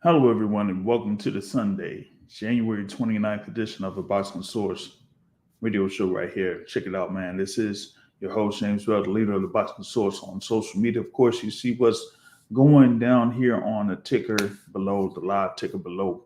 Hello, everyone, and welcome to the Sunday, January 29th edition of the Boxing Source radio show right here. Check it out, man. This is your host, James Bell, the leader of the Boxing Source on social media. Of course, you see what's going down here on the ticker below, the live ticker below,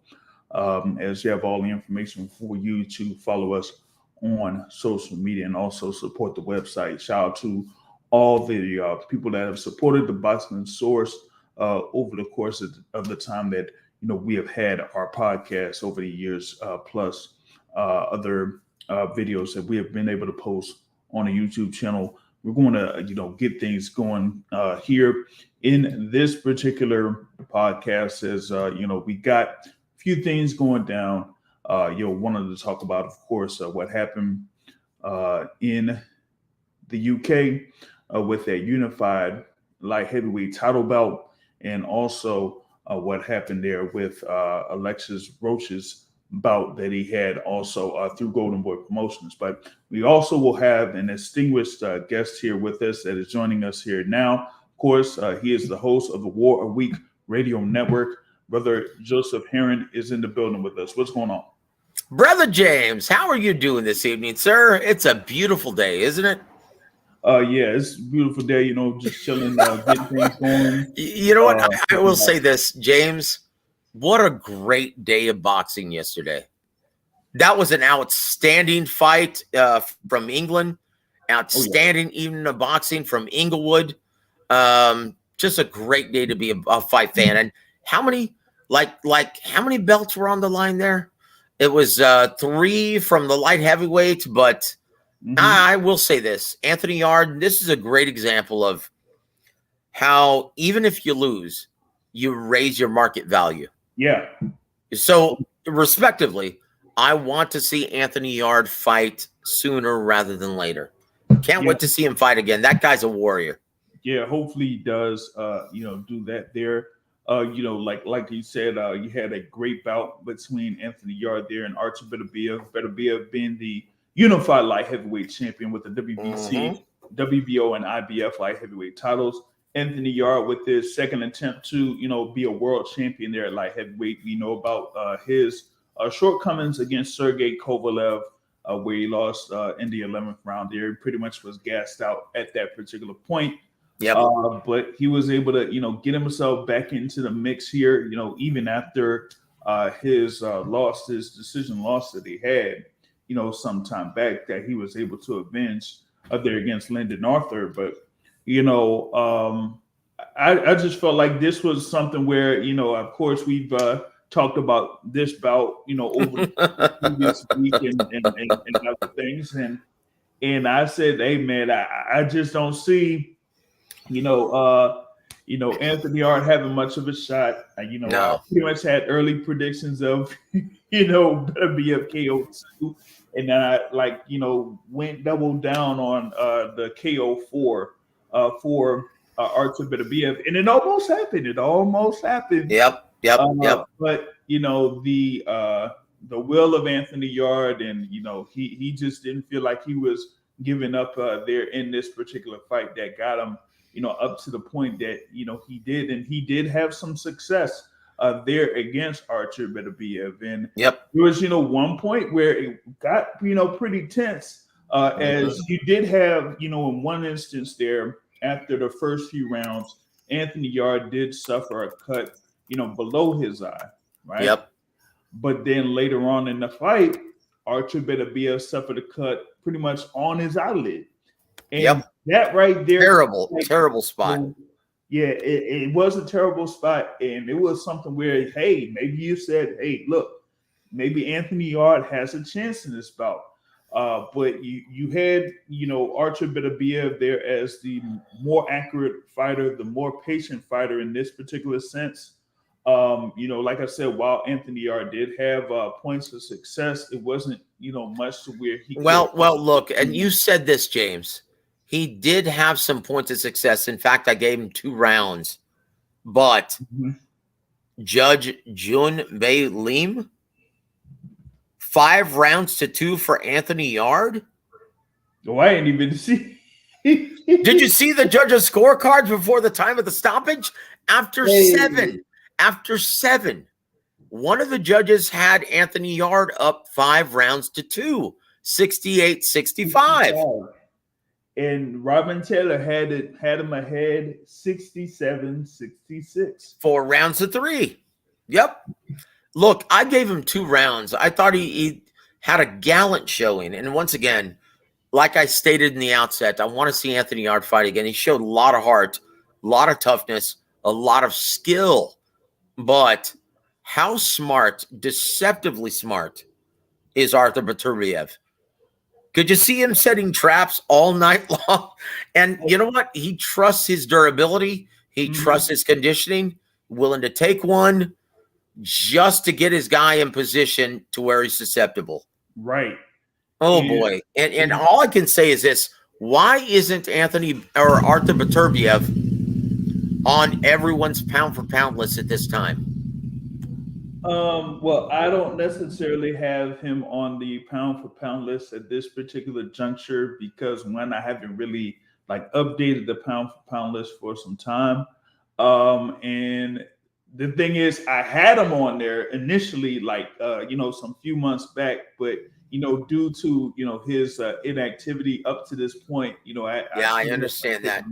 as you have all the information for you to follow us on social media and also support the website. Shout out to all the people that have supported the Boxing Source over the course of the time that we have had our podcast over the years, plus other videos that we have been able to post on a YouTube channel. We're going to get things going here in this particular podcast. As we got a few things going down. Wanted to talk about, of course, what happened in the UK with that unified light heavyweight title bout. And also what happened there with Alexis Rocha's bout that he had also through Golden Boy Promotions. But we also will have an distinguished guest here with us that is joining us here now. Of course, he is the host of the War a Week Radio Network. Brother Joseph Heron is in the building with us. What's going on? Brother James, how are you doing this evening, sir? It's a beautiful day, isn't it? Yeah, it's a beautiful day, just chilling, getting things going. You know what? I will say this, James. What a great day of boxing yesterday. That was an outstanding fight from England. Outstanding evening of boxing from Inglewood. Just a great day to be a fight fan. And how many, how many belts were on the line there? It was 3 from the light heavyweight, but I will say this, Anthony Yarde, this is a great example of how even if you lose, you raise your market value. Yeah. So respectively, I want to see Anthony Yarde fight sooner rather than later. Can't wait to see him fight again. That guy's a warrior. Yeah, hopefully he does, do that there. Like you said, you had a great bout between Anthony Yarde there and Artur Beterbiev. Beterbiev being the unified light heavyweight champion with the WBC, WBO, and IBF light heavyweight titles. Anthony Yarde with his second attempt to, be a world champion there at light heavyweight. We know about his shortcomings against Sergey Kovalev, where he lost in the 11th round there. He pretty much was gassed out at that particular point. But he was able to, get himself back into the mix here, even after his decision loss that he had, some time back that he was able to avenge there against Lyndon Arthur. But, I just felt like this was something where, of course, we've talked about this bout, over the previous week and other things. And I said, hey, man, I just don't see, Anthony Yarde having much of a shot. I pretty much had early predictions of, Beterbiev KO2. And then I went double down on the KO4 for Artur Beterbiev, and it almost happened. Yep. But the will of Anthony Yarde, and he just didn't feel like he was giving up there in this particular fight that got him up to the point that he did, and he did have some success there against Artur Beterbiev. And there was one point where it got pretty tense, as you did have in one instance there after the first few rounds, Anthony Yarde did suffer a cut below his eye, right? But then later on in the fight, Artur Beterbiev suffered a cut pretty much on his eyelid. And that right there, terrible spot. It was a terrible spot, and it was something where, hey, maybe you said, hey, look, maybe Anthony Yarde has a chance in this bout. But you had, Artur Beterbiev there as the more accurate fighter, the more patient fighter in this particular sense. Like I said, while Anthony Yarde did have points of success, it wasn't, much to where he. Well, look, and you said this, James. He did have some points of success. In fact, I gave him 2 rounds. But Judge Jun Mei Lim, 5 rounds to 2 for Anthony Yarde. Oh, I ain't even see. Did you see the judges' scorecards before the time of the stoppage? After 7. One of the judges had Anthony Yarde up 5 rounds to 2, 68-65. And Robin Taylor had him ahead 67-66. 4 rounds to 3. Yep. Look, I gave him 2 rounds. I thought he had a gallant showing. And once again, like I stated in the outset, I want to see Anthony Yarde fight again. He showed a lot of heart, a lot of toughness, a lot of skill. But how smart, deceptively smart, is Artur Beterbiev? Could you see him setting traps all night long? And you know what? He trusts his durability. He trusts his conditioning, willing to take one just to get his guy in position to where he's susceptible. Right. Oh, boy. And all I can say is this. Why isn't Anthony or Artur Beterbiev on everyone's pound-for-pound list at this time? Well, I don't necessarily have him on the pound-for-pound list at this particular juncture because, one, I haven't really, updated the pound-for-pound list for some time. And the thing is, I had him on there initially, some few months back, but due to his inactivity up to this point, I understand that.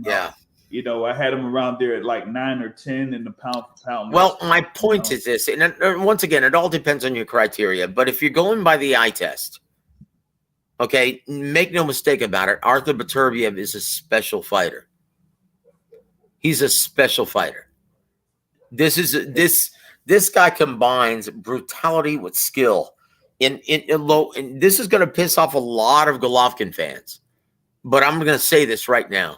Yeah, I had him around there at 9 or 10 in the pound for pound. Well, my point is this, and once again, it all depends on your criteria. But if you're going by the eye test, okay, make no mistake about it, Artur Beterbiev is a special fighter. He's a special fighter. This guy combines brutality with skill. And this is going to piss off a lot of Golovkin fans, but I'm going to say this right now: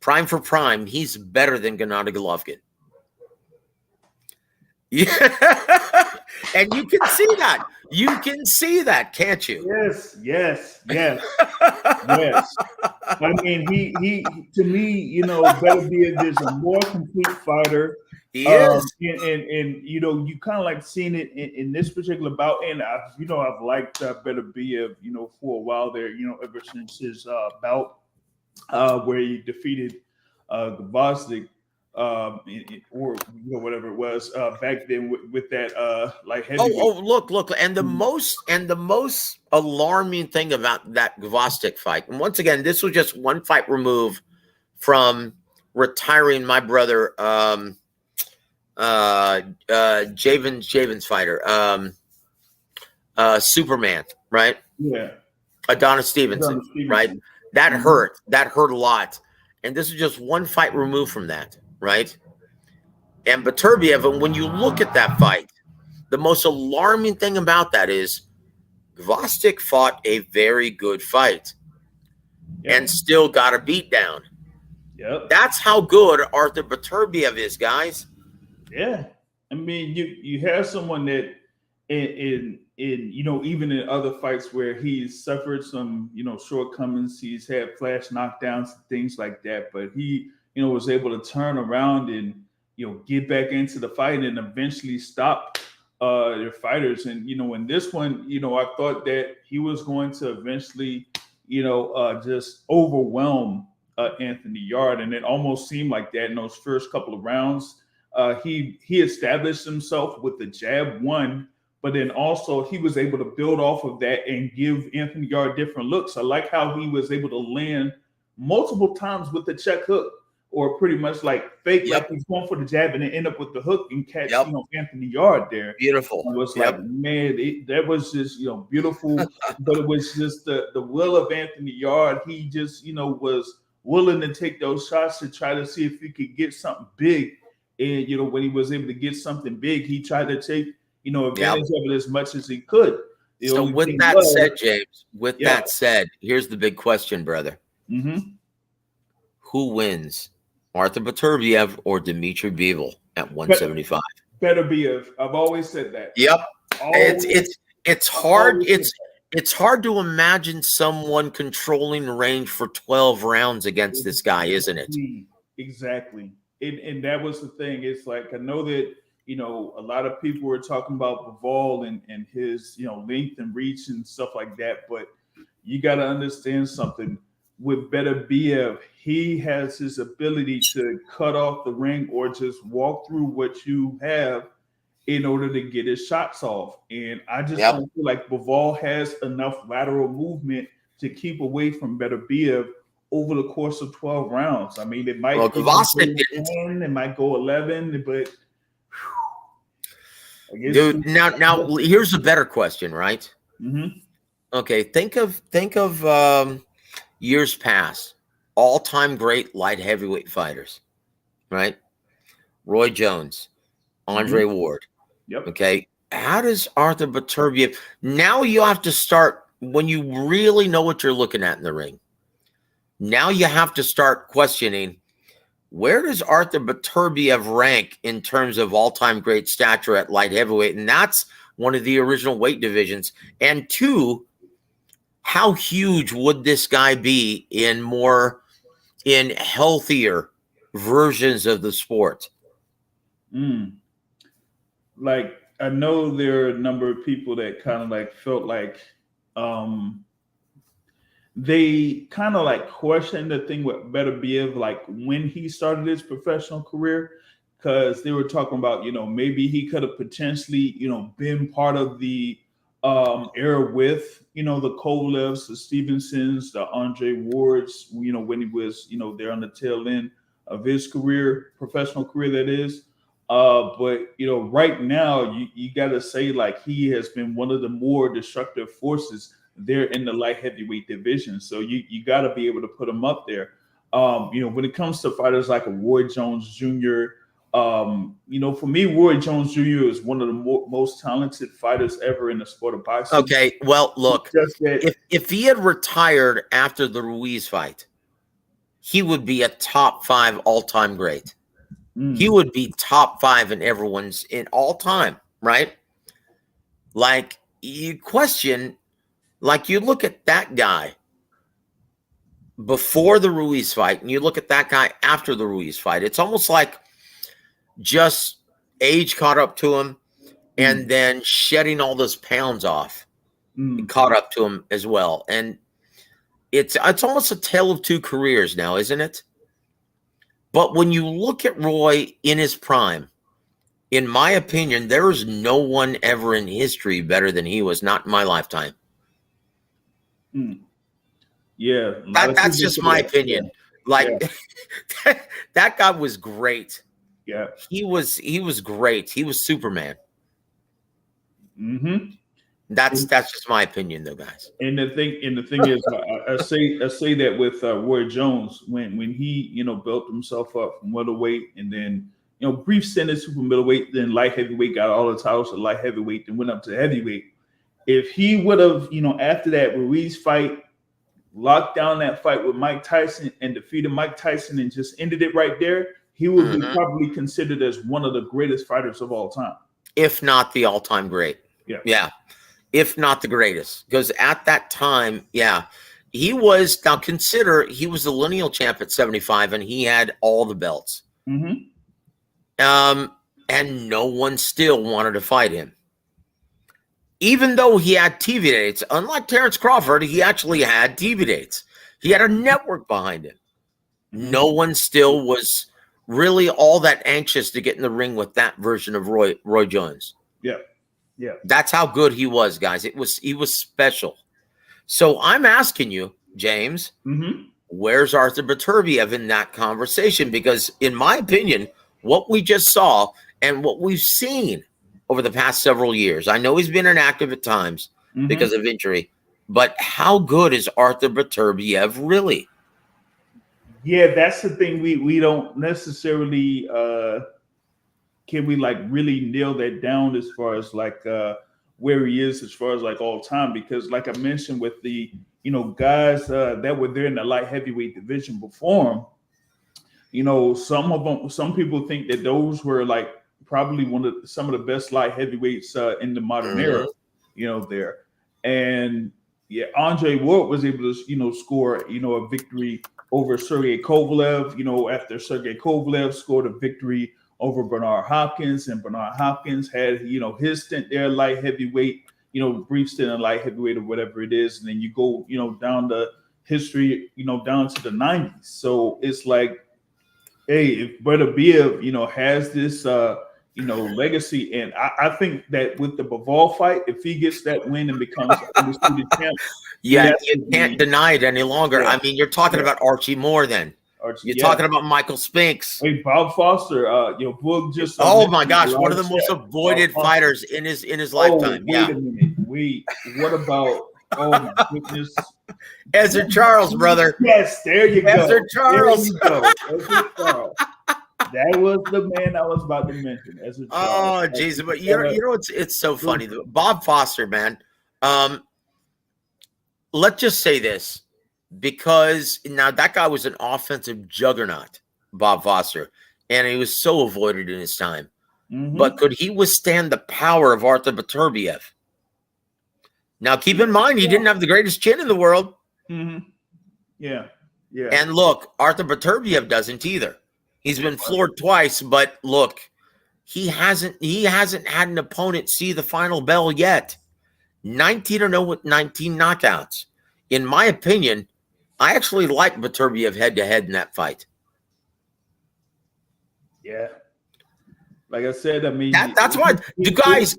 prime for prime, he's better than Gennady Golovkin. Yeah, and you can see that. You can see that, can't you? Yes. I mean, he to me, Beterbiev is a more complete fighter. He is, and you kind of seen it in this particular bout, and I've liked Beterbiev, for a while there, ever since his bout where he defeated Gvozdyk, or whatever it was back then with that heavyweight. Look, and the most alarming thing about that Gvozdyk fight, and once again, this was just one fight remove from retiring my brother. Javen's fighter, Superman, right? Yeah. Adonis Stevenson, right? That hurt a lot. And this is just one fight removed from that, right? And Beterbiev, and when you look at that fight, the most alarming thing about that is Gvozdyk fought a very good fight and still got a beat down. Yep. That's how good Artur Beterbiev is, guys. Yeah, I mean, you have someone that in even in other fights where he's suffered some shortcomings, he's had flash knockdowns and things like that, but he was able to turn around and get back into the fight and eventually stop their fighters. And in this one, I thought that he was going to eventually just overwhelm Anthony Yarde, and it almost seemed like that in those first couple of rounds. He established himself with the jab, one, but then also he was able to build off of that and give Anthony Yarde different looks. I like how he was able to land multiple times with the check hook, or pretty much fake, like he's going for the jab and then end up with the hook and catch Anthony Yarde there. Beautiful. It was man, that was just beautiful. But it was just the will of Anthony Yarde. He just was willing to take those shots to try to see if he could get something big. And when he was able to get something big, he tried to take advantage of it as much as he could. So with that said, James, that said, here's the big question, brother. Mm-hmm. Who wins, Artur Beterbiev or Dmitry Bivol at 175? Beterbiev. I've always said that. Yep. It's hard. It's hard to imagine someone controlling the range for 12 rounds against this guy, isn't it? Exactly. And that was the thing. It's I know that, a lot of people were talking about Bivol and his, length and reach and stuff like that. But you got to understand something. With Beterbiev, he has his ability to cut off the ring or just walk through what you have in order to get his shots off. And I just Yep. don't feel like Bivol has enough lateral movement to keep away from Beterbiev over the course of 12 rounds. I mean, it might Well, go Gvozdyk didn't. 10, it might go 11, but Dude, now here's a better question, right? Mm-hmm. Okay, think of years past, all-time great light heavyweight fighters, right? Roy Jones, Andre Ward. Yep. Okay, how does Artur Beterbiev? Now you have to start when you really know what you're looking at in the ring. Now you have to start questioning, where does Artur Beterbiev rank in terms of all-time great stature at light heavyweight? And that's one of the original weight divisions. And two, how huge would this guy be in healthier versions of the sport? Like, I know there are a number of people that kind of like felt like they kind of like questioned the thing with Beterbiev, like when he started his professional career, because they were talking about, maybe he could have potentially, been part of the era with, the Kovalevs, the Stevensons, the Andre Wards, when he was, there on the tail end of his career, professional career, that is. But right now you got to say like he has been one of the more destructive forces there in the light heavyweight division. So you got to be able to put him up there. When it comes to fighters like a Roy Jones Jr., for me, Roy Jones Jr. is one of the most talented fighters ever in the sport of boxing. Okay, well, look, if he had retired after the Ruiz fight, he would be a top 5 all-time great. He would be top 5 in everyone's in all time, right? Like, you question, like, you look at that guy before the Ruiz fight and you look at that guy after the Ruiz fight. It's almost like just age caught up to him and then shedding all those pounds off caught up to him as well. And it's almost a tale of two careers now, isn't it? But when you look at Roy in his prime, in my opinion, there is no one ever in history better than he was, not in my lifetime. Yeah. That's just my opinion. Yeah. Like, that guy was great. Yeah. He was great. He was Superman. That's just my opinion, though, guys. And the thing is, I say that with Roy Jones when he built himself up from middleweight and then brief stint at super middleweight, then light heavyweight, got all the titles at light heavyweight, then went up to heavyweight. If he would have after that Ruiz fight, locked down that fight with Mike Tyson and defeated Mike Tyson and just ended it right there, he would be probably considered as one of the greatest fighters of all time, if not the all-time great. Yeah. If not the greatest, because at that time, he was. Now consider he was the lineal champ at 75, and he had all the belts. And no one still wanted to fight him, even though he had TV dates. Unlike Terence Crawford, he actually had TV dates. He had a network behind him. No one still was really all that anxious to get in the ring with that version of Roy Jones. Yeah. That's how good he was, guys. He was special. So I'm asking you, James, where's Artur Beterbiev in that conversation? Because in my opinion, what we just saw and what we've seen over the past several years, I know he's been inactive at times because of injury, but how good is Artur Beterbiev really? Yeah, that's the thing. We don't necessarily can we like really nail that down as far as like where he is as far as like all time, because like I mentioned with the guys that were there in the light heavyweight division before him, some people think that those were like probably some of the best light heavyweights in the modern era, there. And Andre Ward was able to score a victory over Sergey Kovalev, after Sergey Kovalev scored a victory over Bernard Hopkins, and Bernard Hopkins had, his stint there, light heavyweight, brief stint in light heavyweight or whatever it is. And then you go, down the history, down to the 90s. So it's like, hey, if Beterbiev, has this, legacy. And I think that with the Bivol fight, if he gets that win and becomes undisputed champ, yeah, you can't deny it any longer. Yeah. I mean, you're talking about Archie Moore then. You're talking about Michael Spinks. Hey, Bob Foster, Boog just. Oh my gosh, one of the most avoided fighters in his lifetime. Wait a minute. What about? Oh my goodness. Ezra Charles, brother. Yes, there you go. Ezra Charles. Ezra Charles. That was the man I was about to mention. Ezra Charles. Oh, Jesus. But you know, it's so funny. Bob Foster, man. Let's just say this, because now that guy was an offensive juggernaut, Bob Foster, and he was so avoided in his time. Mm-hmm. But could he withstand the power of Artur Beterbiev? Now, keep in mind, he didn't have the greatest chin in the world. Mm-hmm. Yeah. And look, Artur Beterbiev doesn't either. He's been floored twice, but look, he hasn't had an opponent see the final bell yet. 19-0 with 19 knockouts. In my opinion, I actually like Beterbiev head-to-head in that fight. Yeah. Like I said, I mean... That's why... Guys,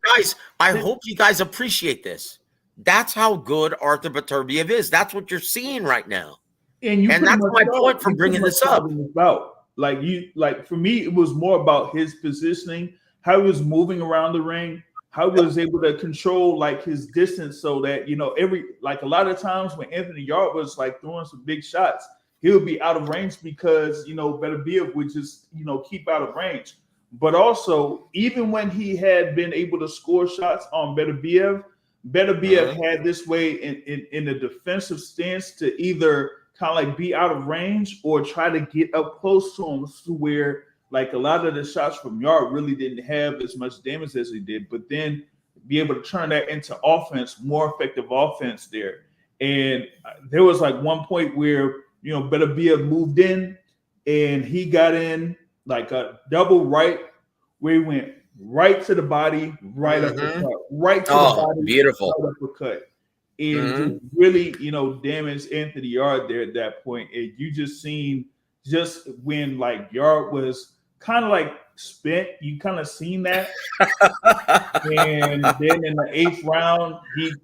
I hope you guys appreciate this. That's how good Artur Beterbiev is. That's what you're seeing right now. And that's my point for bringing this up. For me, it was more about his positioning, how he was moving around the ring, how he was able to control his distance, so that a lot of times when Anthony Yarde was throwing some big shots, he would be out of range because Beterbiev would just keep out of range. But also, even when he had been able to score shots on Beterbiev had this way in a defensive stance to either kind of be out of range or try to get up close to him, to where a lot of the shots from Yarde really didn't have as much damage as he did, but then be able to turn that into offense, more effective offense there. And there was one point where Beterbiev moved in and he got in a double right, where he went right to the body, right uppercut, right to the body, beautiful right uppercut, and really, damaged Anthony Yarde there at that point. And you just seen when Yarde was kind of spent, you kind of seen that. And then in the 8th round,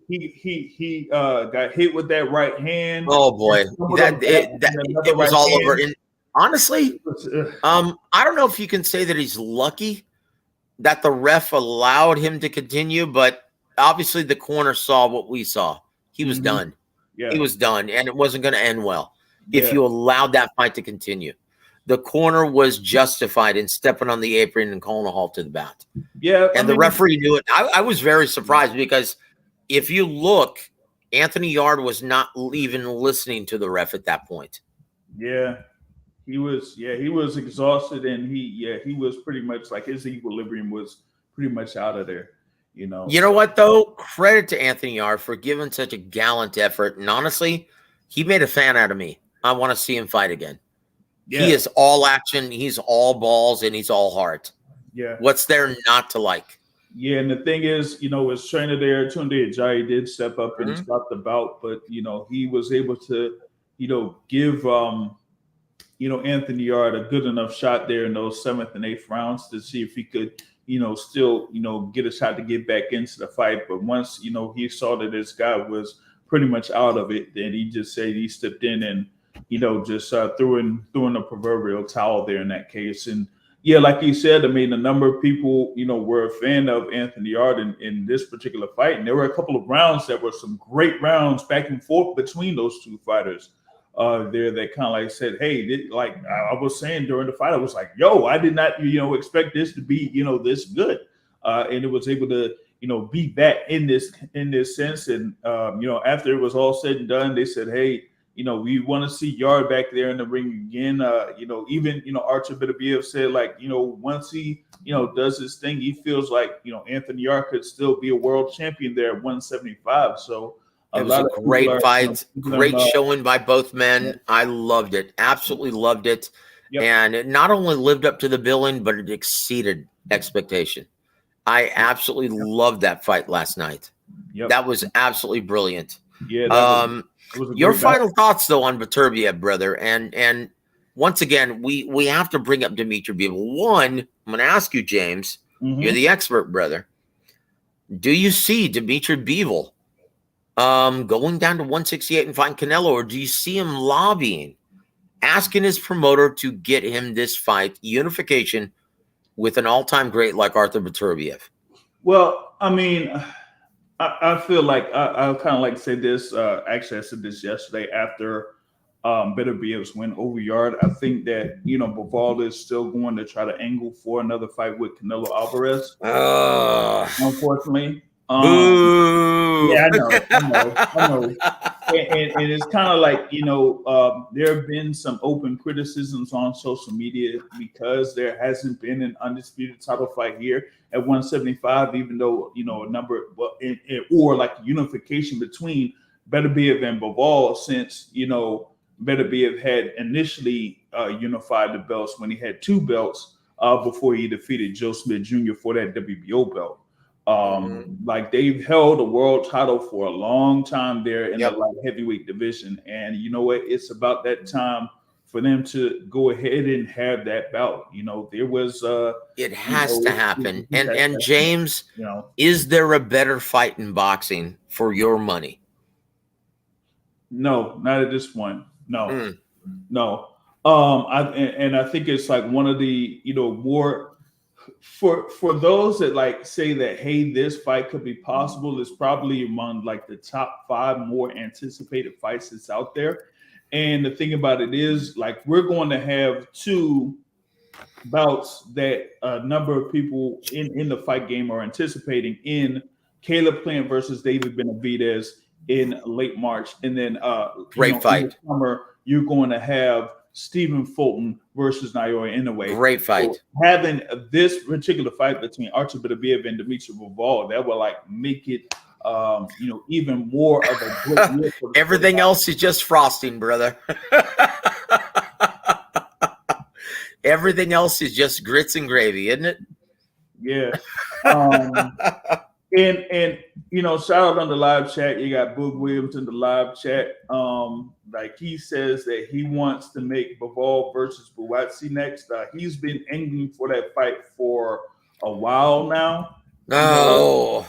he got hit with that right hand. Oh boy, it was all over. And honestly, I don't know if you can say that he's lucky that the ref allowed him to continue, but obviously the corner saw what we saw. He was done. Yeah. He was done, and it wasn't going to end well if you allowed that fight to continue. The corner was justified in stepping on the apron and calling a halt to the bout. Yeah, and the referee knew it. I was very surprised, because if you look, Anthony Yarde was not even listening to the ref at that point. Yeah. He was exhausted, and he was pretty much his equilibrium was pretty much out of there, You know what, though? Credit to Anthony Yarde for giving such a gallant effort. And honestly, he made a fan out of me. I want to see him fight again. Yeah. He is all action. He's all balls, and he's all heart. Yeah. What's there not to like? Yeah, and the thing is, his trainer there, Tunde Ajayi, did step up and stop the bout, but he was able to, give Anthony Yarde a good enough shot there in those 7th and 8th rounds to see if he could, still, get a shot to get back into the fight. But once, he saw that this guy was pretty much out of it, then he just said he stepped in and, just threw in the proverbial towel there in that case. And yeah, like you said, I mean, a number of people, were a fan of Anthony Yarde in this particular fight. And there were a couple of rounds that were some great rounds back and forth between those two fighters. There that kind of said, hey, I was saying during the fight, I was like, yo, I did not, expect this to be, this good. And it was able to, be that in this sense. And, after it was all said and done, they said, hey, we want to see Yarde back there in the ring again. Even, Artur Beterbiev said, once he, does his thing, he feels like, Anthony Yarde could still be a world champion there at 175. So, it was a great fight, great showing by both men. Yeah. I loved it, absolutely loved it. Yep. And it not only lived up to the billing, but it exceeded expectation. I absolutely loved that fight last night. Yep. That was absolutely brilliant. Yeah. Your final thoughts, though, on Beterbiev, brother. And once again, we have to bring up Beterbiev. One, I'm going to ask you, James, You're the expert, brother. Do you see Dmitry Bivol going down to 168 and fighting Canelo, or do you see him lobbying, asking his promoter to get him this fight, unification with an all-time great like Artur Beterbiev? Well, I mean, I feel like I kind of like to say this. Actually, I said this yesterday after Beterbiev's win over Yarde. I think that Bivol is still going to try to angle for another fight with Canelo Alvarez. Unfortunately, boo. Yeah, I know. And it's kind of like, there have been some open criticisms on social media because there hasn't been an undisputed title fight here at 175, even though, a number, or like unification between Beterbiev and Bivol, since, Beterbiev had initially unified the belts when he had 2 belts before he defeated Joe Smith Jr. for that WBO belt. Like they've held a world title for a long time there in the light heavyweight division, and you know what? It's about that time for them to go ahead and have that bout. There was it has to happen. And James, is there a better fight in boxing for your money? No, not at this point. No, no. I think it's like one of the more. For those that like say that, hey, this fight could be possible, it's probably among like the top 5 more anticipated fights that's out there. And the thing about it is, like, we're going to have 2 bouts that a number of people in the fight game are anticipating, in Caleb Plant versus David Benavidez in late March, and then great fight. In the summer, you're going to have Stephen Fulton versus Naoya Inoue. Great fight. So having this particular fight between Artur Beterbiev and Dmitry Bivol, that will like make it even more of a great year. Everything else is just frosting, brother. Everything else is just grits and gravy, isn't it? Yeah. And shout out on the live chat. You got Boog Williams in the live chat. Like he says that he wants to make Bivol versus Buatsi next. He's been angling for that fight for a while now. No,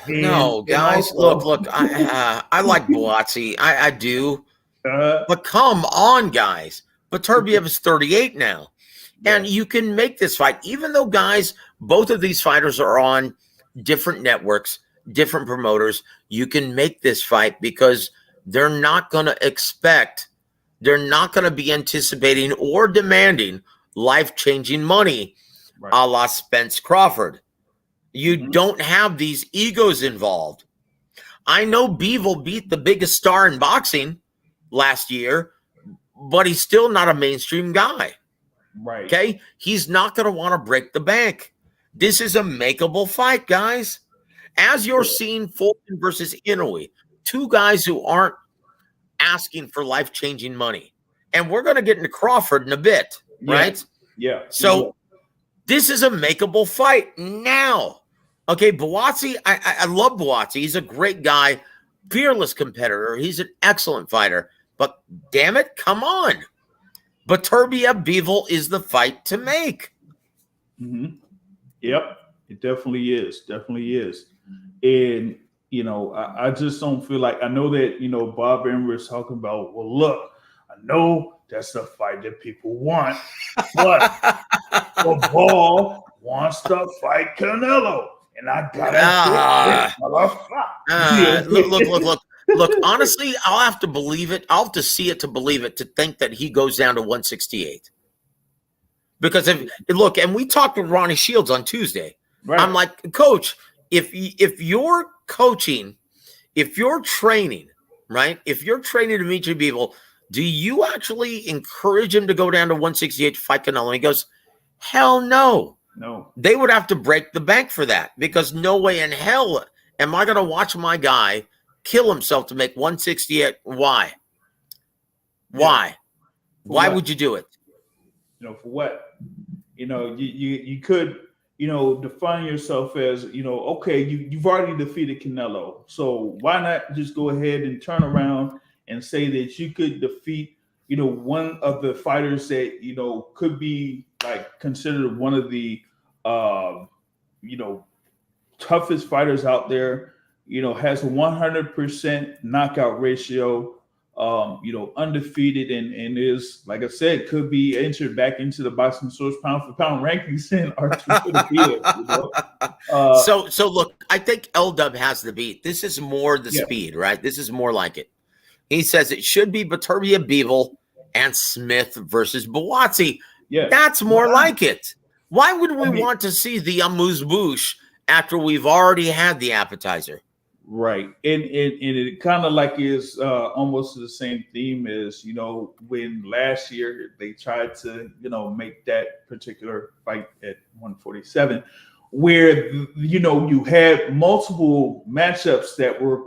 guys. Look. I like Buatsi. I do. But come on, guys. Beterbiev is 38 now. And you can make this fight, even though, guys, both of these fighters are on different networks, different promoters. You can make this fight because they're not going to be anticipating or demanding life-changing money, a la Spence Crawford. You don't have these egos involved. I know Bivol beat the biggest star in boxing last year, but he's still not a mainstream guy. Right. Okay? He's not going to want to break the bank. This is a makeable fight, guys. As you're seeing Fulton versus Inoue, 2 guys who aren't asking for life-changing money. And we're going to get into Crawford in a bit, right? Yeah. So this is a makeable fight now. Okay, Buatsi, I love Buatsi. He's a great guy, fearless competitor. He's an excellent fighter. But damn it, come on. Beterbiev Bivol is the fight to make. Yep, it definitely is. And I just don't feel like, I know that Bob Emmer is talking about, well, look, I know that's the fight that people want, but Bivol wants to fight Canelo, and I gotta Look, honestly, I'll have to believe it. I'll have to see it to believe it, to think that he goes down to 168. Because and we talked with Ronnie Shields on Tuesday. Right. I'm like, Coach, if you're coaching, if you're training, right? If you're training Dmitry Bivol, do you actually encourage him to go down to 168 to fight Canelo? And he goes, hell no. No. They would have to break the bank for that, because no way in hell am I going to watch my guy kill himself to make 168. Why? Why? Why would you do it? For what? You could, define yourself as, okay, you've already defeated Canelo. So why not just go ahead and turn around and say that you could defeat, one of the fighters that, could be like considered one of the toughest fighters out there. Has a 100% knockout ratio. Undefeated and is, like I said, could be entered back into the Boxing Source pound for pound rankings in Artur Beterbiev. So look, I think L-Dub has the beat. This is more the speed, right? This is more like it. He says it should be Beterbiev, Bivol, and Smith versus Buatsi. Yeah, that's more like it. Why would we want to see the amuse-bouche after we've already had the appetizer? Right. And it kind of like is almost the same theme as, when last year they tried to, make that particular fight at 147, where, you had multiple matchups that were,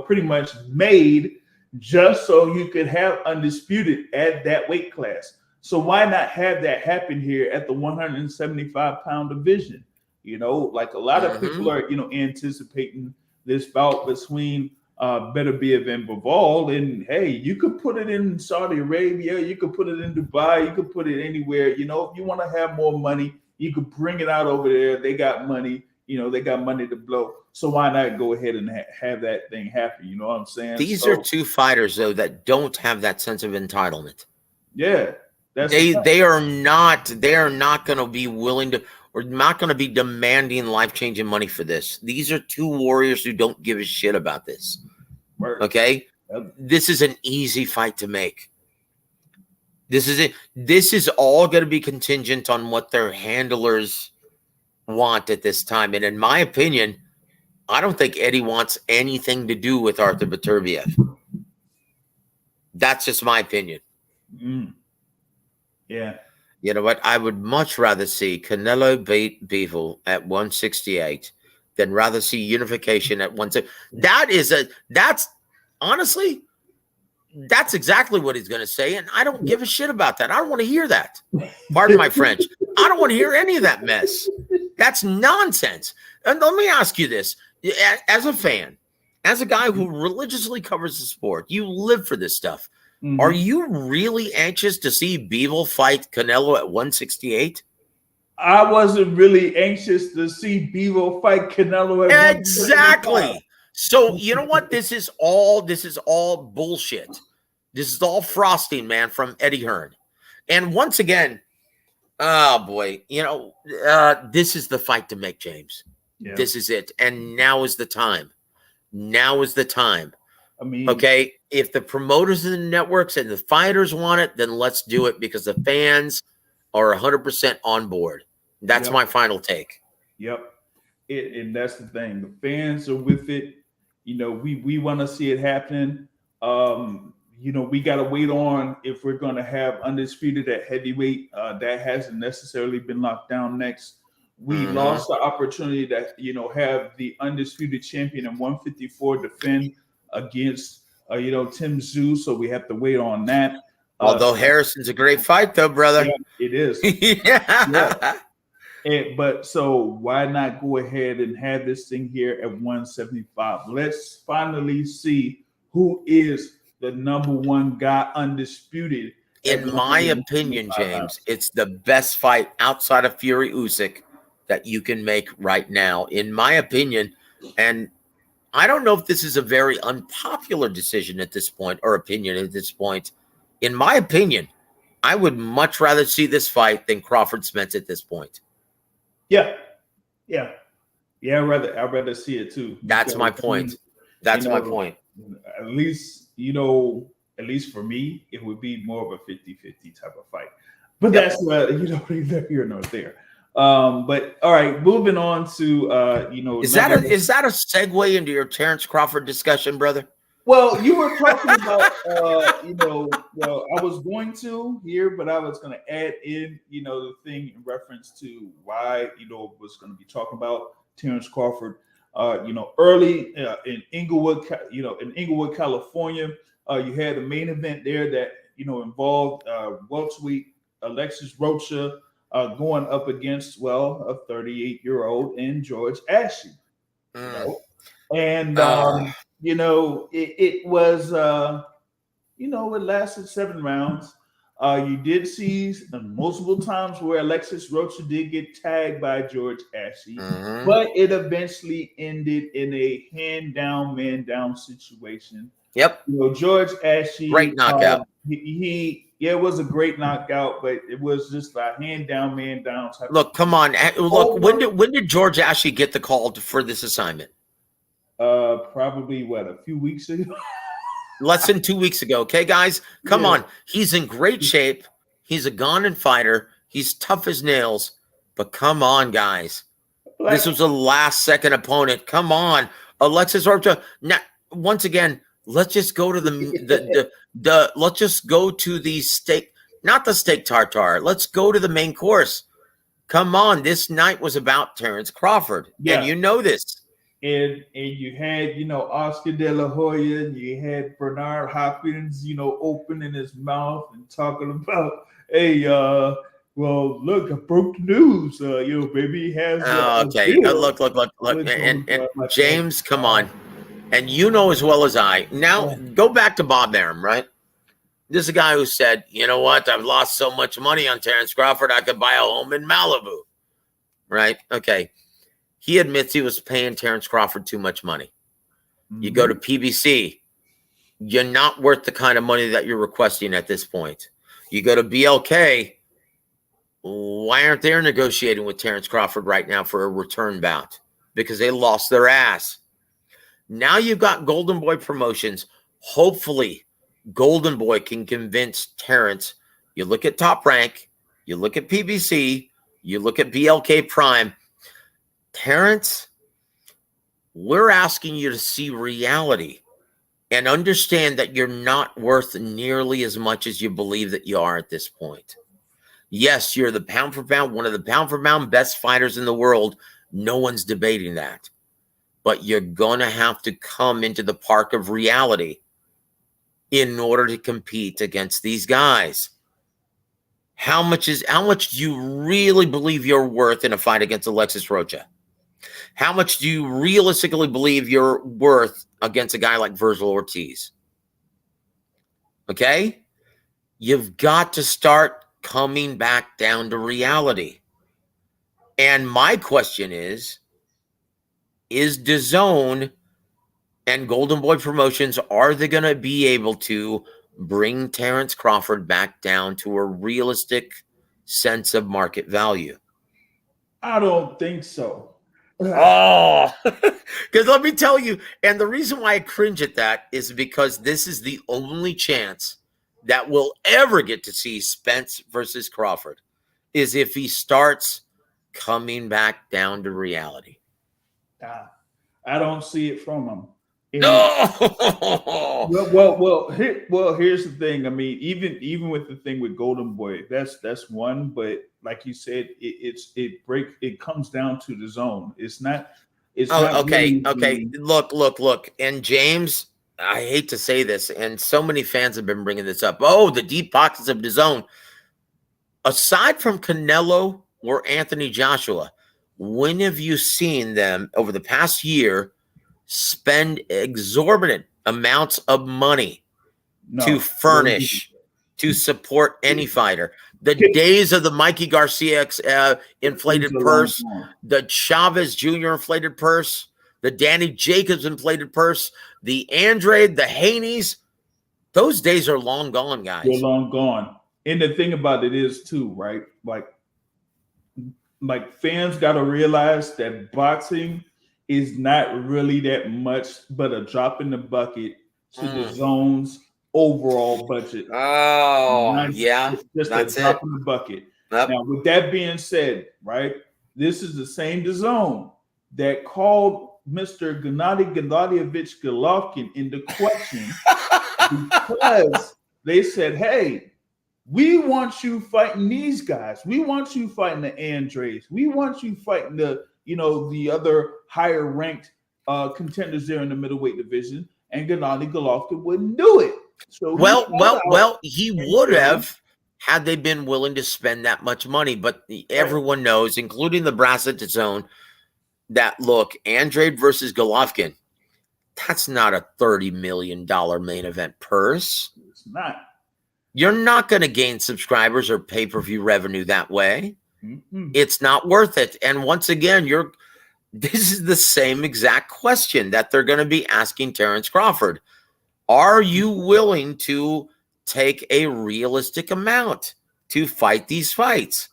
pretty much made just so you could have undisputed at that weight class. So why not have that happen here at the 175-pound division? Like a lot of people are, anticipating this bout between Beterbiev and Bivol, and hey, you could put it in Saudi Arabia, you could put it in Dubai, you could put it anywhere. If you want to have more money, you could bring it out over there. They got money, they got money to blow. So why not go ahead and have that thing happen? You know what I'm saying? These are two fighters though that don't have that sense of entitlement. Yeah, they are not going to be willing to. We're not going to be demanding life-changing money for this. These are two warriors who don't give a shit about this. Okay? This is an easy fight to make. This is it. This is all going to be contingent on what their handlers want at this time. And in my opinion, I don't think Eddie wants anything to do with Artur Beterbiev. That's just my opinion. Yeah. You know what? I would much rather see Canelo beat Bivol at 168 than rather see unification at 160. That's honestly, that's exactly what he's going to say. And I don't give a shit about that. I don't want to hear that. Pardon my French. I don't want to hear any of that mess. That's nonsense. And let me ask you this. As a fan, as a guy who religiously covers the sport, you live for this stuff. Are you really anxious to see Bivol fight Canelo at 168? I wasn't really anxious to see Bivol fight Canelo at 165. Exactly. So you know what? This is all bullshit. This is all frosting, man, from Eddie Hearn. And once again, oh boy, this is the fight to make, James. Yeah. This is it. And now is the time. Now is the time. I mean, okay, if the promoters and the networks and the fighters want it, then let's do it because the fans are 100% on board. That's my final take. Yep. And that's the thing. The fans are with it. We want to see it happening. We got to wait on if we're going to have undisputed at heavyweight. That hasn't necessarily been locked down next. We lost the opportunity to, have the undisputed champion in 154 defend against, Tim Tszyu. So we have to wait on that. Although Harrison's a great fight, though, brother. Yeah, it is. But so why not go ahead and have this thing here at 175? Let's finally see who is the number one guy undisputed. In my opinion, James, it's the best fight outside of Fury Usyk that you can make right now, in my opinion. And I don't know if this is a very unpopular decision at this point or opinion at this point. In my opinion, I would much rather see this fight than Crawford Spence at this point. Yeah. I'd rather see it too. That's my point. That's my point. At least for me, it would be more of a 50-50 type of fight. But that's neither here nor there. But all right, moving on to is that a segue into your Terence Crawford discussion, brother? Well, you were talking about I was going to here, but I was going to add in the thing in reference to why was going to be talking about Terence Crawford. Early in Inglewood, California, you had a main event there that involved welterweight Alexis Rocha going up against a 38-year-old in George Ashie. And it was it lasted 7 rounds. You did see multiple times where Alexis Rocha did get tagged by George Ashie, but it eventually ended in a hand down, man down situation. Yep. George Ashie, great knockout. It was a great knockout, but it was just a hand down, man down type. Look, come on. Look, when did George Ashie get the call for this assignment? Probably a few weeks ago. Less than 2 weeks ago. Okay, guys, come on. He's in great shape. He's a gone-in fighter. He's tough as nails. But come on, guys. This was a last-second opponent. Come on, Alexis Rocha. Now, once again, let's just go to let's just go to the steak, not the steak tartare. Let's go to the main course. Come on, this night was about Terence Crawford, and you know this. And you had, Oscar De La Hoya, and you had Bernard Hopkins, opening his mouth and talking about, hey, well, look, I broke the news. Baby has. Okay, look, and James, come on, and you know as well as I. Now go back to Bob Arum, right? This is a guy who said, you know what? I've lost so much money on Terence Crawford, I could buy a home in Malibu, right? Okay. He admits he was paying Terence Crawford too much money. You go to PBC, you're not worth the kind of money that you're requesting at this point. You go to BLK, why aren't they negotiating with Terence Crawford right now for a return bout? Because they lost their ass. Now you've got Golden Boy Promotions. Hopefully, Golden Boy can convince Terence. You look at Top Rank, you look at PBC, you look at BLK Prime. Terence, we're asking you to see reality and understand that you're not worth nearly as much as you believe that you are at this point. Yes, you're the pound for pound, one of the pound for pound best fighters in the world. No one's debating that. But you're going to have to come into the park of reality in order to compete against these guys. How much do you really believe you're worth in a fight against Alexis Rocha? How much do you realistically believe you're worth against a guy like Virgil Ortiz? Okay? You've got to start coming back down to reality. And my question is DAZN and Golden Boy Promotions, are they going to be able to bring Terence Crawford back down to a realistic sense of market value? I don't think so. Oh, because let me tell you, and the reason why I cringe at that is because this is the only chance that we'll ever get to see Spence versus Crawford, is if he starts coming back down to reality. I don't see it from him. No. Well, here's the thing. I mean, even with the thing with Golden Boy, that's one. But like you said, it comes down to the zone. It's not. Okay. Look. And James, I hate to say this, and so many fans have been bringing this up. Oh, the deep pockets of DAZN. Aside from Canelo or Anthony Joshua, when have you seen them over the past year spend exorbitant amounts of money to furnish, to support any fighter? The days of the Mikey Garcia inflated purse, the Chavez Jr. inflated purse, the Danny Jacobs inflated purse, the Andrade, the Haney's, those days are long gone, guys. They're long gone. And the thing about it is too, right? Like fans got to realize that boxing is not really that much but a drop in the bucket to the zone's overall budget. Oh, just a drop in the bucket. Yep. Now, with that being said, right, this is the same DAZN that called Mr. Gennady Gennadyevich Golovkin into question because they said, hey, we want you fighting these guys. We want you fighting the Andres. We want you fighting the other higher ranked contenders there in the middleweight division. And Gennady Golovkin wouldn't do it. So he would have had they been willing to spend that much money. But everyone knows, including the brass at DAZN, that look, Andrade versus Golovkin, that's not a $30 million main event purse. It's not. You're not going to gain subscribers or pay-per-view revenue that way. Mm-mm. It's not worth it. And once again, this is the same exact question that they're going to be asking Terence Crawford. Are you willing to take a realistic amount to fight these fights?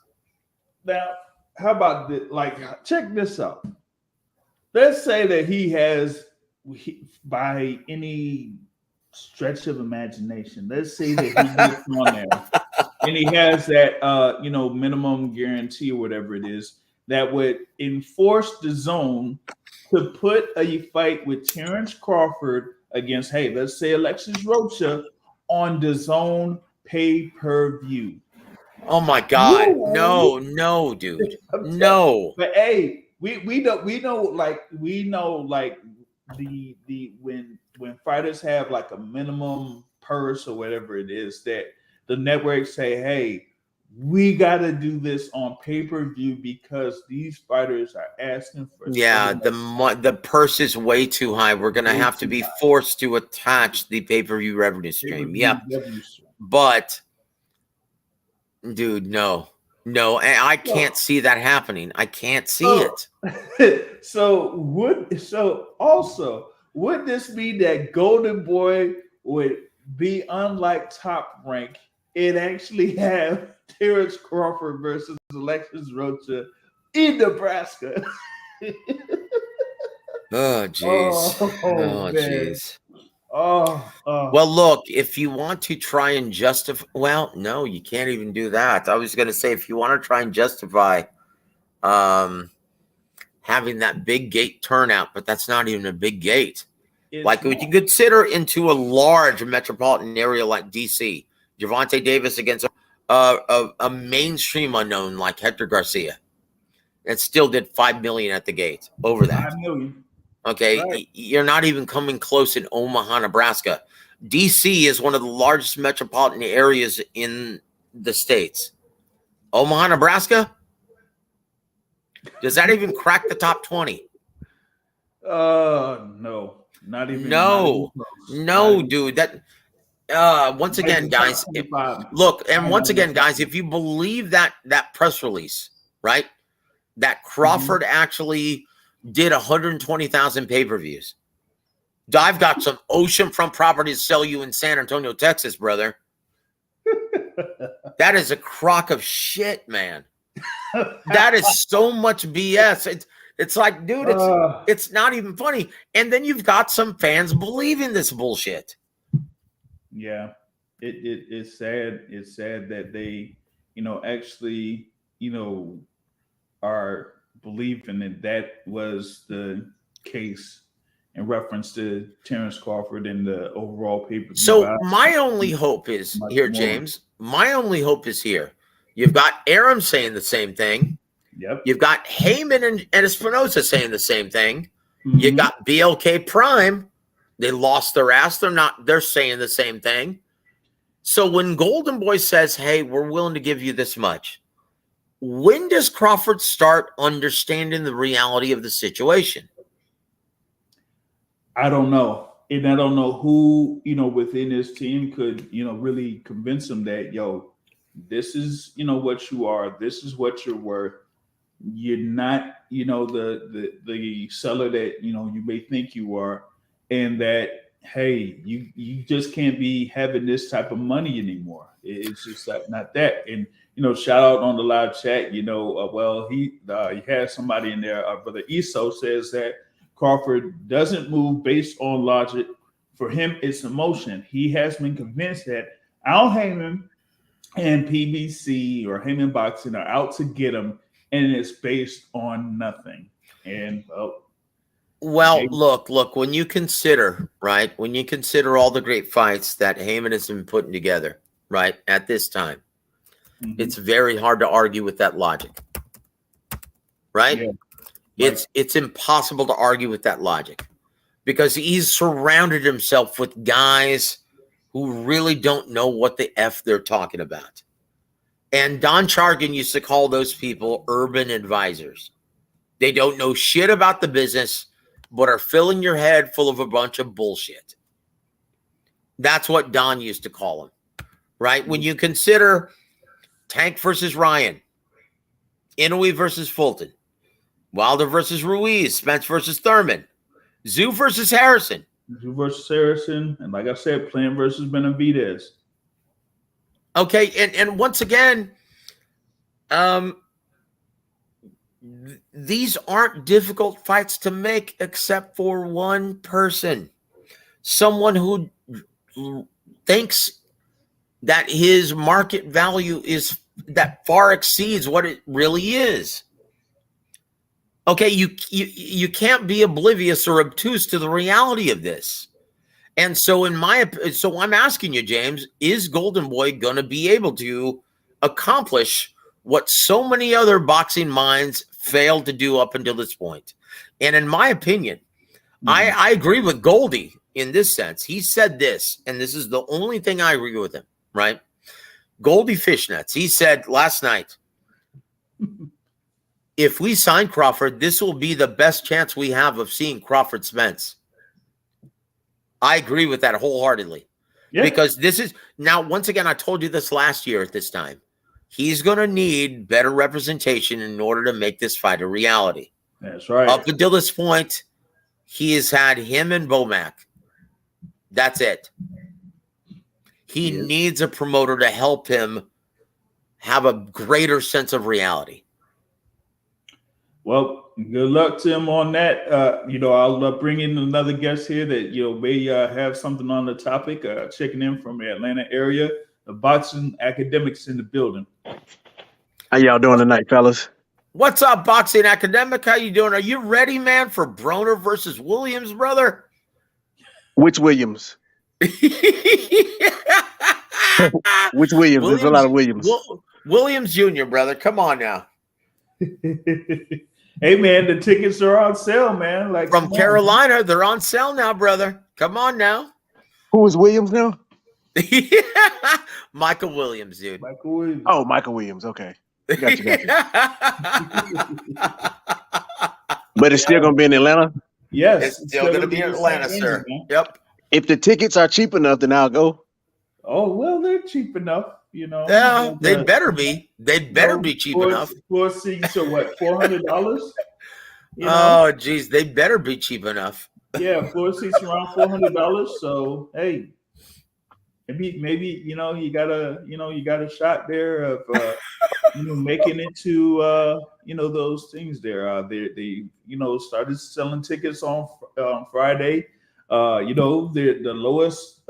Now, how about this? Like, check this out. Let's say that he has, by any stretch of imagination, let's say that he gets on there and he has that, minimum guarantee or whatever it is that would enforce the zone to put a fight with Terence Crawford against, hey, let's say Alexis Rocha on the zone pay-per-view. Oh my God. No, dude. No. But hey, we know the when fighters have like a minimum purse or whatever it is, that the networks say, hey, we got to do this on pay-per-view because these fighters are asking for. Yeah, the purse is way too high. We're going to have to be forced to attach the pay-per-view revenue stream. Yeah. But dude, no, I can't see that happening. I can't see it. So would this mean that Golden Boy would be, unlike Top Rank, it actually have Terence Crawford versus Alexis Rocha in Nebraska? Oh jeez. Oh jeez. Oh. Well, look, if you want to try and justify, well, no, you can't even do that. I was going to say, if you want to try and justify having that big gate turnout, but that's not even a big gate. Like, we can consider into a large metropolitan area like DC, Gervonta Davis against a mainstream unknown like Hector Garcia, that still did $5 million at the gate over that. $5 million. Okay, right. You're not even coming close in Omaha, Nebraska. DC is one of the largest metropolitan areas in the States. Omaha, Nebraska? Does that even crack the top 20? No. Not even. No, dude. That once again, guys. If you believe that press release, right? That Crawford actually did 120,000 pay-per-views. I've got some oceanfront property to sell you in San Antonio, Texas, brother. That is a crock of shit, man. That is so much BS. It's like, dude, it's not even funny. And then you've got some fans believing this bullshit. Yeah, it's sad. It's sad that they, actually, are believing that was the case in reference to Terence Crawford and the overall pay-per-view. So my only hope is here, James. My only hope is here. You've got Aram saying the same thing. Yep. You've got Heyman and Espinosa saying the same thing. Mm-hmm. You got BLK Prime. They lost their ass. They're saying the same thing. So when Golden Boy says, hey, we're willing to give you this much, when does Crawford start understanding the reality of the situation? I don't know. And I don't know who, within his team could, really convince him that, this is, what you are. This is what you're worth. You're not, the seller that, you may think you are. And that, hey, you just can't be having this type of money anymore. It's just not that. And, shout out on the live chat, he has somebody in there. Brother Iso says that Crawford doesn't move based on logic. For him, it's emotion. He has been convinced that Al Heyman and PBC or Heyman Boxing are out to get him, and it's based on nothing. And look, when you consider all the great fights that Heyman has been putting together, right, at this time, it's very hard to argue with that logic, right? Yeah. It's impossible to argue with that logic because he's surrounded himself with guys who really don't know what the F they're talking about. And Don Chargan used to call those people urban advisors. They don't know shit about the business, but are filling your head full of a bunch of bullshit. That's what Don used to call them. right? When you consider Tank versus Ryan, Inoue versus Fulton, Wilder versus Ruiz, Spence versus Thurman, Zoo versus Harrison. Zoo versus Harrison, and like I said, Plant versus Benavidez. Okay, and once again, these aren't difficult fights to make except for one person. Someone who thinks that his market value is that far exceeds what it really is. Okay, you can't be oblivious or obtuse to the reality of this. And so I'm asking you, James, is Golden Boy going to be able to accomplish what so many other boxing minds failed to do up until this point? And in my opinion, I agree with Goldie in this sense. He said this, and this is the only thing I agree with him, right? Goldie Fishnets, he said last night, if we sign Crawford, this will be the best chance we have of seeing Crawford Spence. I agree with that wholeheartedly. Yeah. Because this is, now, once again, I told you this last year at this time. He's going to need better representation in order to make this fight a reality. That's right. Up until this point, he has had him and Bomac. That's it. He needs a promoter to help him have a greater sense of reality. Well, good luck to him on that. I'll bring in another guest here that may have something on the topic. Checking in from the Atlanta area, the boxing academics in the building. How y'all doing tonight, fellas? What's up, boxing academic? How you doing? Are you ready, man, for Broner versus Williams, brother? Which Williams? Which Williams? There's a lot of Williams. Williams Jr., brother. Come on now. Hey, man, the tickets are on sale, man. Like from Carolina, they're on sale now, brother. Come on now. Who is Williams now? Michael Williams, dude. Michael Williams. Oh, Michael Williams. Okay. Got you. But it's still going to be in Atlanta? Yes. It's still going to be in Atlanta, sir. Yep. If the tickets are cheap enough, then I'll go. Oh, well, they're cheap enough. Yeah, they better be. They'd better be cheap enough. 4 seats are what, $400? Oh, geez, they better be cheap enough. Yeah, 4 seats around $400. So hey, maybe you got a shot there of making it to those things there. They started selling tickets on Friday. The lowest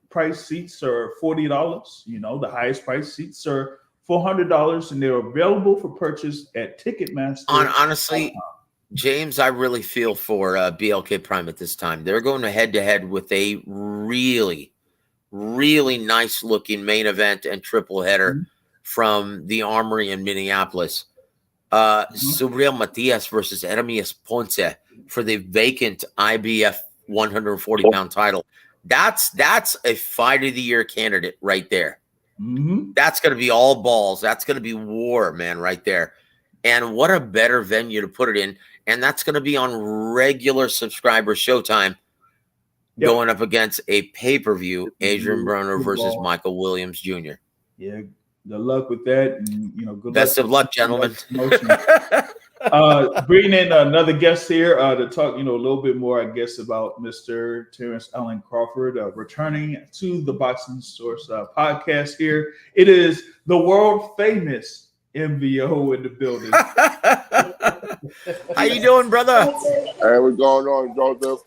price seats are $40. The highest price seats are $400, and they're available for purchase at Ticketmaster. Honestly, James, I really feel for BLK Prime at this time. They're going head to head with a really, really nice looking main event and triple header from the Armory in Minneapolis. Subriel Matias versus Ermias Ponce for the vacant IBF 140-pound title. That's a fight of the year candidate right there. That's going to be all balls. That's going to be war, man, right there. And what a better venue to put it in. And that's going to be on regular subscriber Showtime, going up against a pay-per-view, Adrian Broner versus Michael Williams Jr. Yeah, good luck with that. And, good best of luck, gentlemen. Bringing in another guest here to talk, a little bit more, I guess, about Mr. Terence Allen Crawford, returning to the Boxing Source podcast here. It is the world famous MVO in the building. How you doing, brother? Hey, what's going on, Joseph?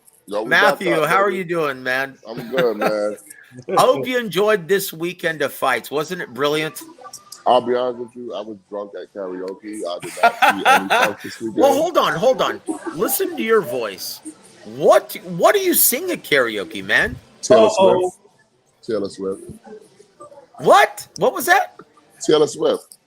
Matthew, how are you doing, man? I'm good, man. I hope you enjoyed this weekend of fights. Wasn't it brilliant? I'll be honest with you, I was drunk at karaoke. I did not see any fights this weekend. Well, hold on. Listen to your voice. What do you sing at karaoke, man? Taylor Swift. What? What was that? Taylor Swift.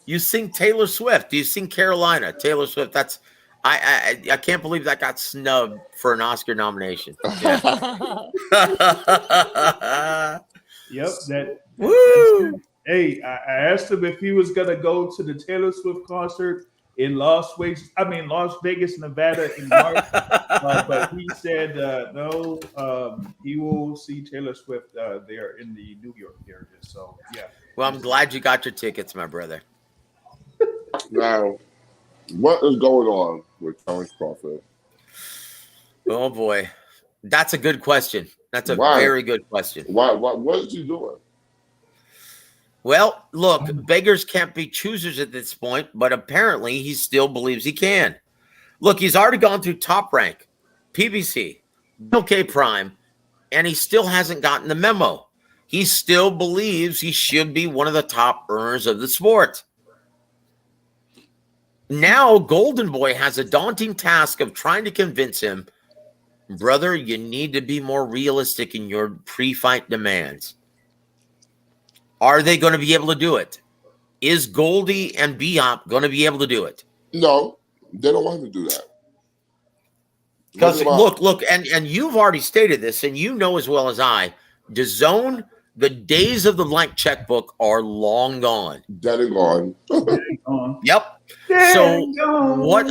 You sing Taylor Swift. Do you sing Carolina? Taylor Swift. That's I can't believe that got snubbed for an Oscar nomination. Yeah. Yep. Woo! Hey, I asked him if he was gonna go to the Taylor Swift concert in Las Vegas, Nevada in March. But he said no, he will see Taylor Swift there in the New York area. So yeah. Well, I'm glad you got your tickets, my brother. Now, what is going on with Terence Crawford? Oh boy, that's a good question. That's a Why? very good question. Why? What is he doing? Well, look, beggars can't be choosers at this point, but apparently he still believes he can. Look, he's already gone through Top Rank, PBC, OK Prime, and he still hasn't gotten the memo. He still believes he should be one of the top earners of the sport. Now, Golden Boy has a daunting task of trying to convince him, brother, you need to be more realistic in your pre-fight demands. Are they going to be able to do it? Is Goldie and Biop going to be able to do it? No, they don't want him to do that. Because look, and you've already stated this, and you know as well as I, DAZN, the days of the blank checkbook are long gone. Dead and gone. Yep. So what?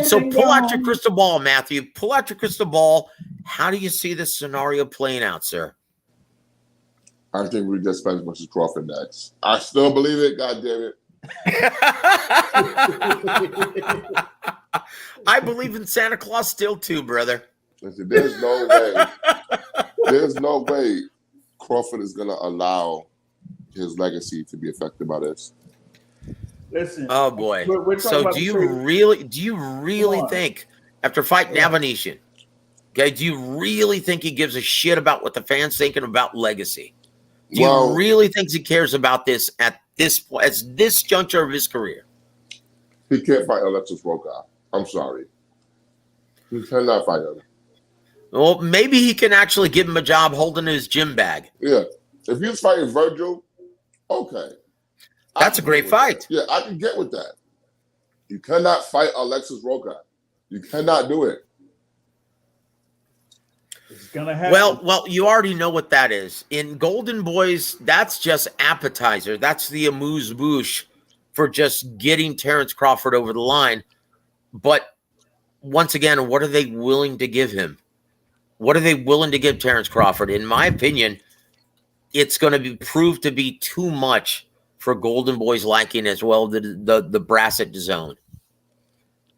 So pull out your crystal ball, Matthew. Pull out your crystal ball. How do you see this scenario playing out, sir? I think we get Spence versus Crawford next. I still believe it. God damn it. I believe in Santa Claus still too, brother. Listen, there's no way. There's no way Crawford is going to allow his legacy to be affected by this. Listen. Oh boy. So do you really think after fighting Avanesian, okay, do you really think he gives a shit about what the fans thinking about legacy? Do you really think he cares about this at this juncture of his career? He can't fight Alexis Rocha. I'm sorry. He cannot fight him. Well, maybe he can actually give him a job holding his gym bag. Yeah. If he was fighting Virgil, okay. That's a great fight. Yeah, I can get with that. You cannot fight Alexis Rocha. You cannot do it. It's gonna happen. Well, you already know what that is. In Golden Boys, that's just appetizer. That's the amuse-bouche for just getting Terence Crawford over the line. But once again, what are they willing to give him? What are they willing to give Terence Crawford? In my opinion, it's going to be proved to be too much for Golden Boy's liking as well, the brass at DAZN.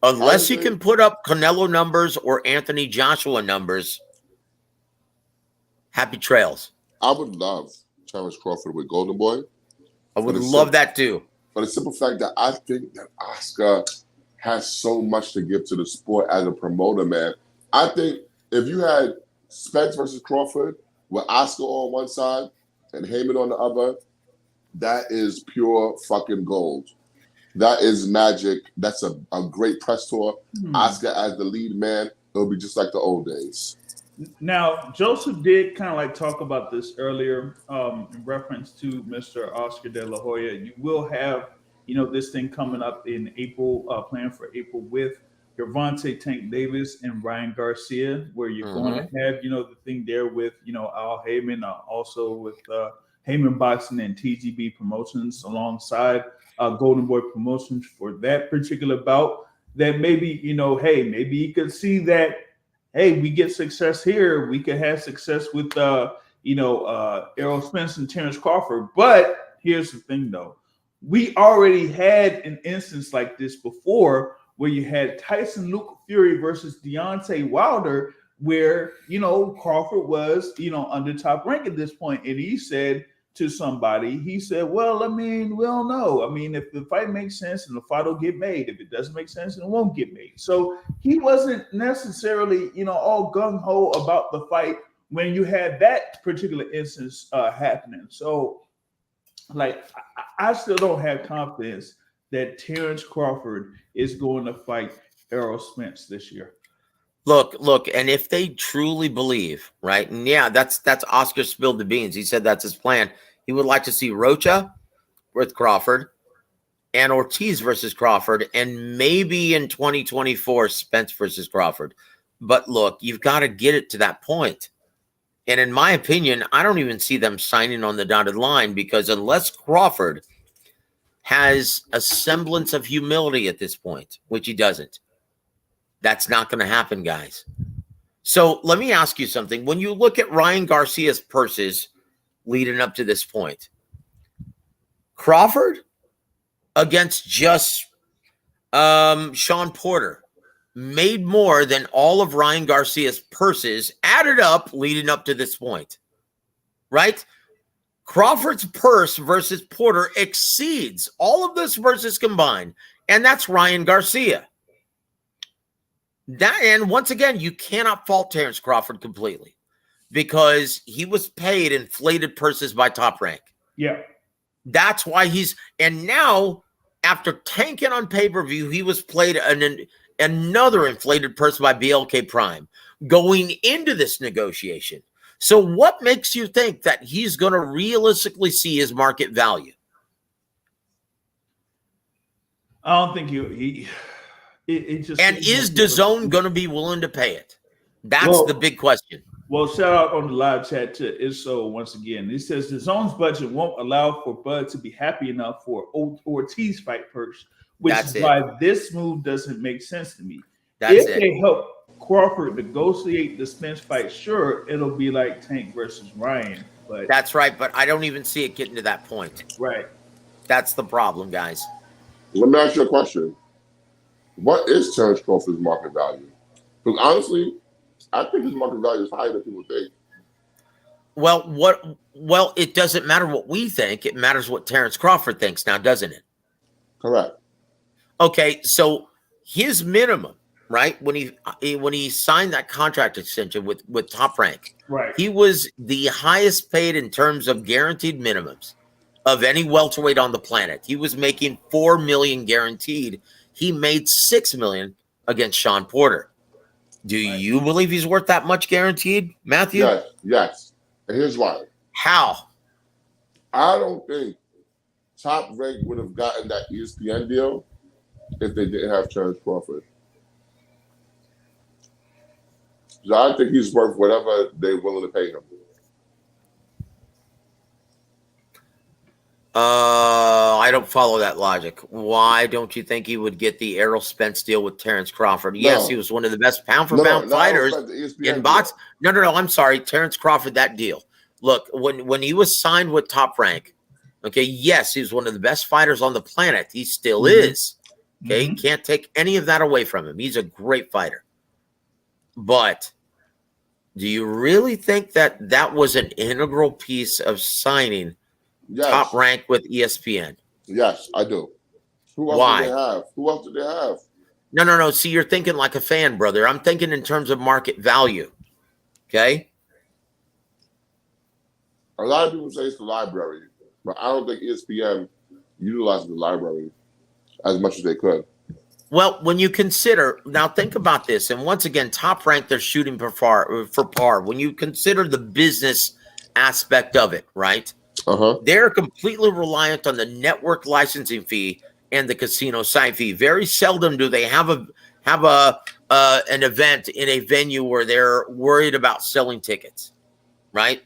Unless he can put up Canelo numbers or Anthony Joshua numbers, happy trails. I would love Terence Crawford with Golden Boy. I would love that too. But the simple fact that I think that Oscar has so much to give to the sport as a promoter, man. I think if you had Spence versus Crawford with Oscar on one side and Heyman on the other, that is pure fucking gold. That is magic. That's a great press tour. Oscar as the lead man, it'll be just like the old days. Now, Joseph did kind of like talk about this earlier in reference to Mr. Oscar De La Hoya. You will have, this thing coming up in April, planned for April with Gervonta Tank Davis and Ryan Garcia, where you're going to have, the thing there with, Al Heyman, also with Heyman Boxing and TGB Promotions alongside Golden Boy Promotions for that particular bout. That maybe, maybe you could see that, hey, we get success here. We could have success with, Errol Spence and Terence Crawford. But here's the thing, though. We already had an instance like this before where you had Tyson Luke Fury versus Deontay Wilder, where, Crawford was, under Top Rank at this point. And he said to somebody, well, we don't know. If the fight makes sense, and the fight will get made. If it doesn't make sense, it won't get made. So he wasn't necessarily, all gung-ho about the fight when you had that particular instance happening. So, I still don't have confidence that Terence Crawford is going to fight Errol Spence this year. Look, and if they truly believe, right? And yeah, that's Oscar spilled the beans. He said that's his plan. He would like to see Rocha with Crawford and Ortiz versus Crawford, and maybe in 2024, Spence versus Crawford. But look, you've got to get it to that point. And in my opinion, I don't even see them signing on the dotted line, because unless Crawford has a semblance of humility at this point, which he doesn't. That's not going to happen, guys. So let me ask you something. When you look at Ryan Garcia's purses leading up to this point, Crawford against just Sean Porter made more than all of Ryan Garcia's purses added up leading up to this point, right? Crawford's purse versus Porter exceeds all of those purses combined, and that's Ryan Garcia. And once again, you cannot fault Terence Crawford completely because he was paid inflated purses by Top Rank. Yeah. That's why and now after tanking on pay-per-view, he was played another inflated purse by BLK Prime going into this negotiation. So what makes you think that he's going to realistically see his market value? I don't think it just. And is DAZN going to be willing to pay it? That's the big question. Well, shout out on the live chat to Isso once again. It says DAZN's budget won't allow for Bud to be happy enough for Ortiz fight purse, which is why this move doesn't make sense to me. If they help Crawford negotiate the Spence fight, sure, it'll be like Tank versus Ryan. But that's right, but I don't even see it getting to that point. Right. That's the problem, guys. Let me ask you a question. What is Terence Crawford's market value? Because honestly, I think his market value is higher than people think. Well, it doesn't matter what we think. It matters what Terence Crawford thinks now, doesn't it? Correct. Okay, so his minimum, right, when he signed that contract extension with Top Rank, right, he was the highest paid in terms of guaranteed minimums of any welterweight on the planet. He was making $4 million guaranteed. He made $6 million against Sean Porter. Do you believe he's worth that much guaranteed, Matthew? Yes. And here's why. How? I don't think Top Rank would have gotten that ESPN deal if they didn't have Terence Crawford. So I think he's worth whatever they're willing to pay him. I don't follow that logic. Why don't you think he would get the Errol Spence deal with Terence Crawford? Yes, he was one of the best pound-for-pound fighters in boxing. No, I'm sorry. Terence Crawford, that deal. Look, when he was signed with Top Rank, okay, yes, he was one of the best fighters on the planet. He still is. Okay, you can't take any of that away from him. He's a great fighter. But do you really think that that was an integral piece of signing Top Rank with ESPN? Yes, I do. Who else Why? did they have? Who else did they have? No. See, you're thinking like a fan, brother. I'm thinking in terms of market value. Okay? A lot of people say it's the library, but I don't think ESPN utilizes the library as much as they could. Well, when you consider, now think about this, and once again, Top Rank, they're shooting for par. When you consider the business aspect of it, right? They're completely reliant on the network licensing fee and the casino site fee. Very seldom do they have an event in a venue where they're worried about selling tickets, right?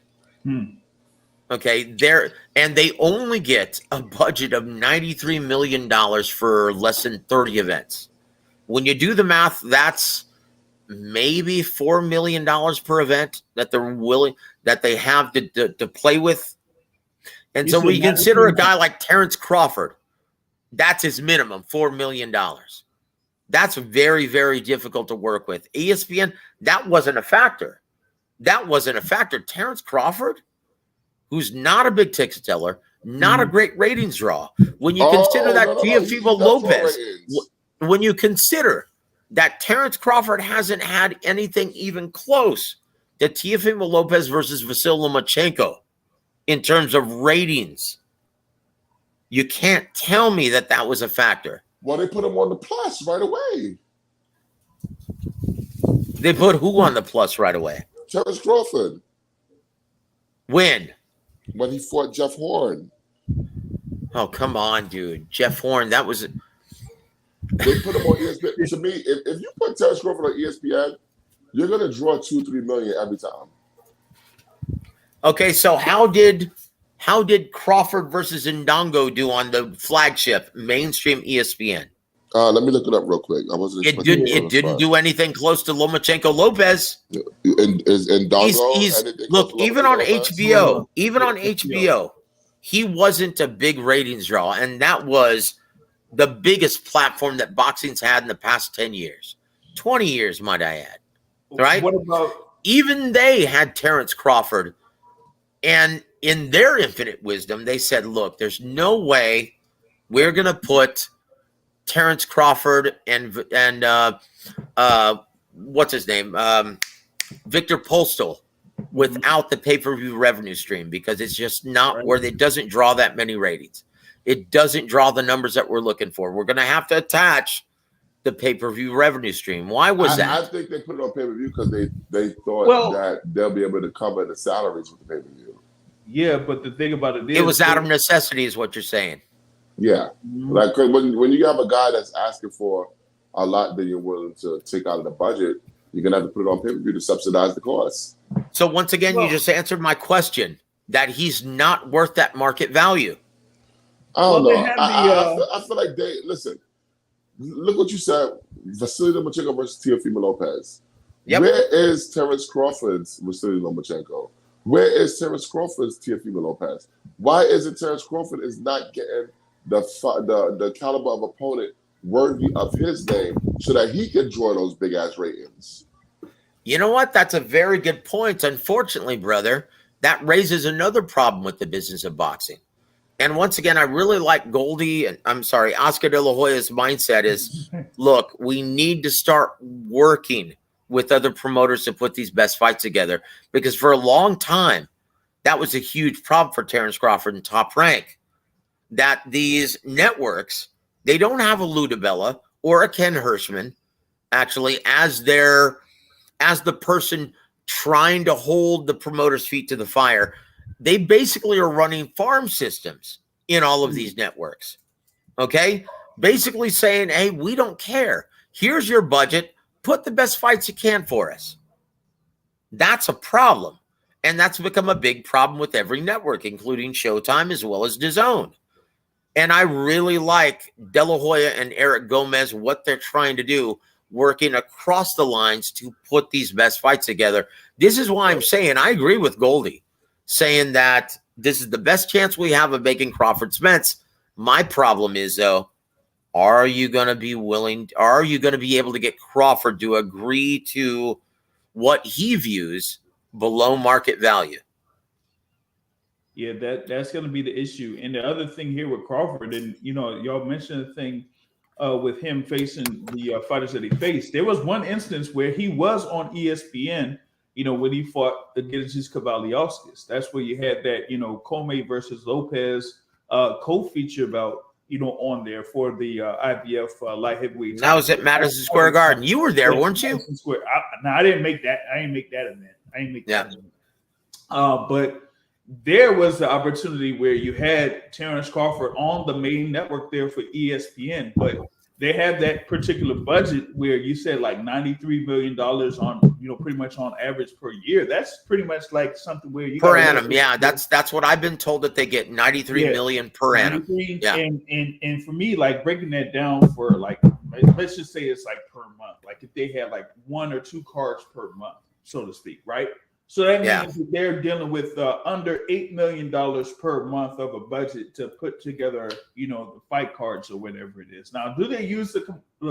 Okay, they only get a budget of $93 million for less than 30 events. When you do the math, that's maybe $4 million per event that they have to play with. And so when you consider a guy like Terence Crawford, that's his minimum, $4 million. That's very, very difficult to work with. ESPN, that wasn't a factor. Terence Crawford, who's not a big ticket seller, not a great ratings draw. When you consider that Teofimo Lopez, when you consider that Terence Crawford hasn't had anything even close to Teofimo Lopez versus Vasyl Lomachenko in terms of ratings, you can't tell me that was a factor. Well, they put him on the plus right away. They put who on the plus right away? Terence Crawford. When he fought Jeff Horn. Oh, come on, dude. Jeff Horn, that was... They put him on ESPN. To me, if you put Terence Crawford on ESPN, you're going to draw 2-3 million every time. Okay, so how did How did Crawford versus Ndongo do on the flagship mainstream ESPN? Let me look it up real quick. I wasn't expecting It didn't do anything close to Lomachenko Lopez. And is Ndongo He's anything look, close to even on Lopez? HBO, he wasn't a big ratings draw, and that was the biggest platform that boxing's had in the past 10 years. 20 years, might I add. Right? What about even they had Terence Crawford, and in their infinite wisdom, they said, look, there's no way we're going to put Terence Crawford and what's his name? Victor Postal without the pay-per-view revenue stream, because it's just not where it doesn't draw that many ratings. It doesn't draw the numbers that we're looking for. We're going to have to attach the pay-per-view revenue stream. Why was that? I think they put it on pay-per-view because they thought that they'll be able to cover the salaries with the pay-per-view. Yeah, but the thing about it is, it was out of necessity, is what you're saying. Yeah, like when you have a guy that's asking for a lot that you're willing to take out of the budget, you're gonna have to put it on pay-per-view to subsidize the cost. So once again, you just answered my question that he's not worth that market value. I don't know. I feel like they listen. Look what you said. Vasily Lomachenko versus Teofimo Lopez. Yep. Where is Terence Crawford's Vasily Lomachenko? Where is Terence Crawford's Teofimo Lopez? Why isn't Terence Crawford is not getting the caliber of opponent worthy of his name so that he can draw those big ass ratings? You know what? That's a very good point. Unfortunately, brother, that raises another problem with the business of boxing. And once again, I really like Oscar De La Hoya's mindset is, look, we need to start working with other promoters to put these best fights together, because for a long time, that was a huge problem for Terence Crawford in Top Rank, that these networks, they don't have a Lou DiBella or a Ken Hirschman actually as the person trying to hold the promoter's feet to the fire. They basically are running farm systems in all of these networks. Okay? Basically saying, hey, we don't care. Here's your budget. Put the best fights you can for us. That's a problem. And that's become a big problem with every network, including Showtime as well as DAZN. And I really like De La Hoya and Eric Gomez, what they're trying to do, working across the lines to put these best fights together. This is why I'm saying I agree with Goldie, saying that this is the best chance we have of making Crawford Spence. My problem is, though, are you going to be able to get Crawford to agree to what he views below market value? Yeah, that's going to be the issue. And the other thing here with Crawford, and y'all mentioned the thing with him facing the fighters that he faced. There was one instance where he was on ESPN, when he fought against Kavaliauskas. That's where you had that, Comey versus Lopez co-feature bout, on there for the IBF light heavyweight. That was at Madison Square Garden. You were there, weren't you? I didn't make that. I didn't make that event. I didn't make that event. But there was the opportunity where you had Terence Crawford on the main network there for ESPN, but they have that particular budget where you said like $93 million on, pretty much on average per year. That's pretty much like something where you per annum. Yeah, that's what I've been told, that they get $93 million per annum. Yeah. And for me, like breaking that down for like, let's just say it's like per month. Like if they had like 1 or 2 cards per month, so to speak, right? So that means that they're dealing with under $8 million per month of a budget to put together, the fight cards or whatever it is. Now, do they use the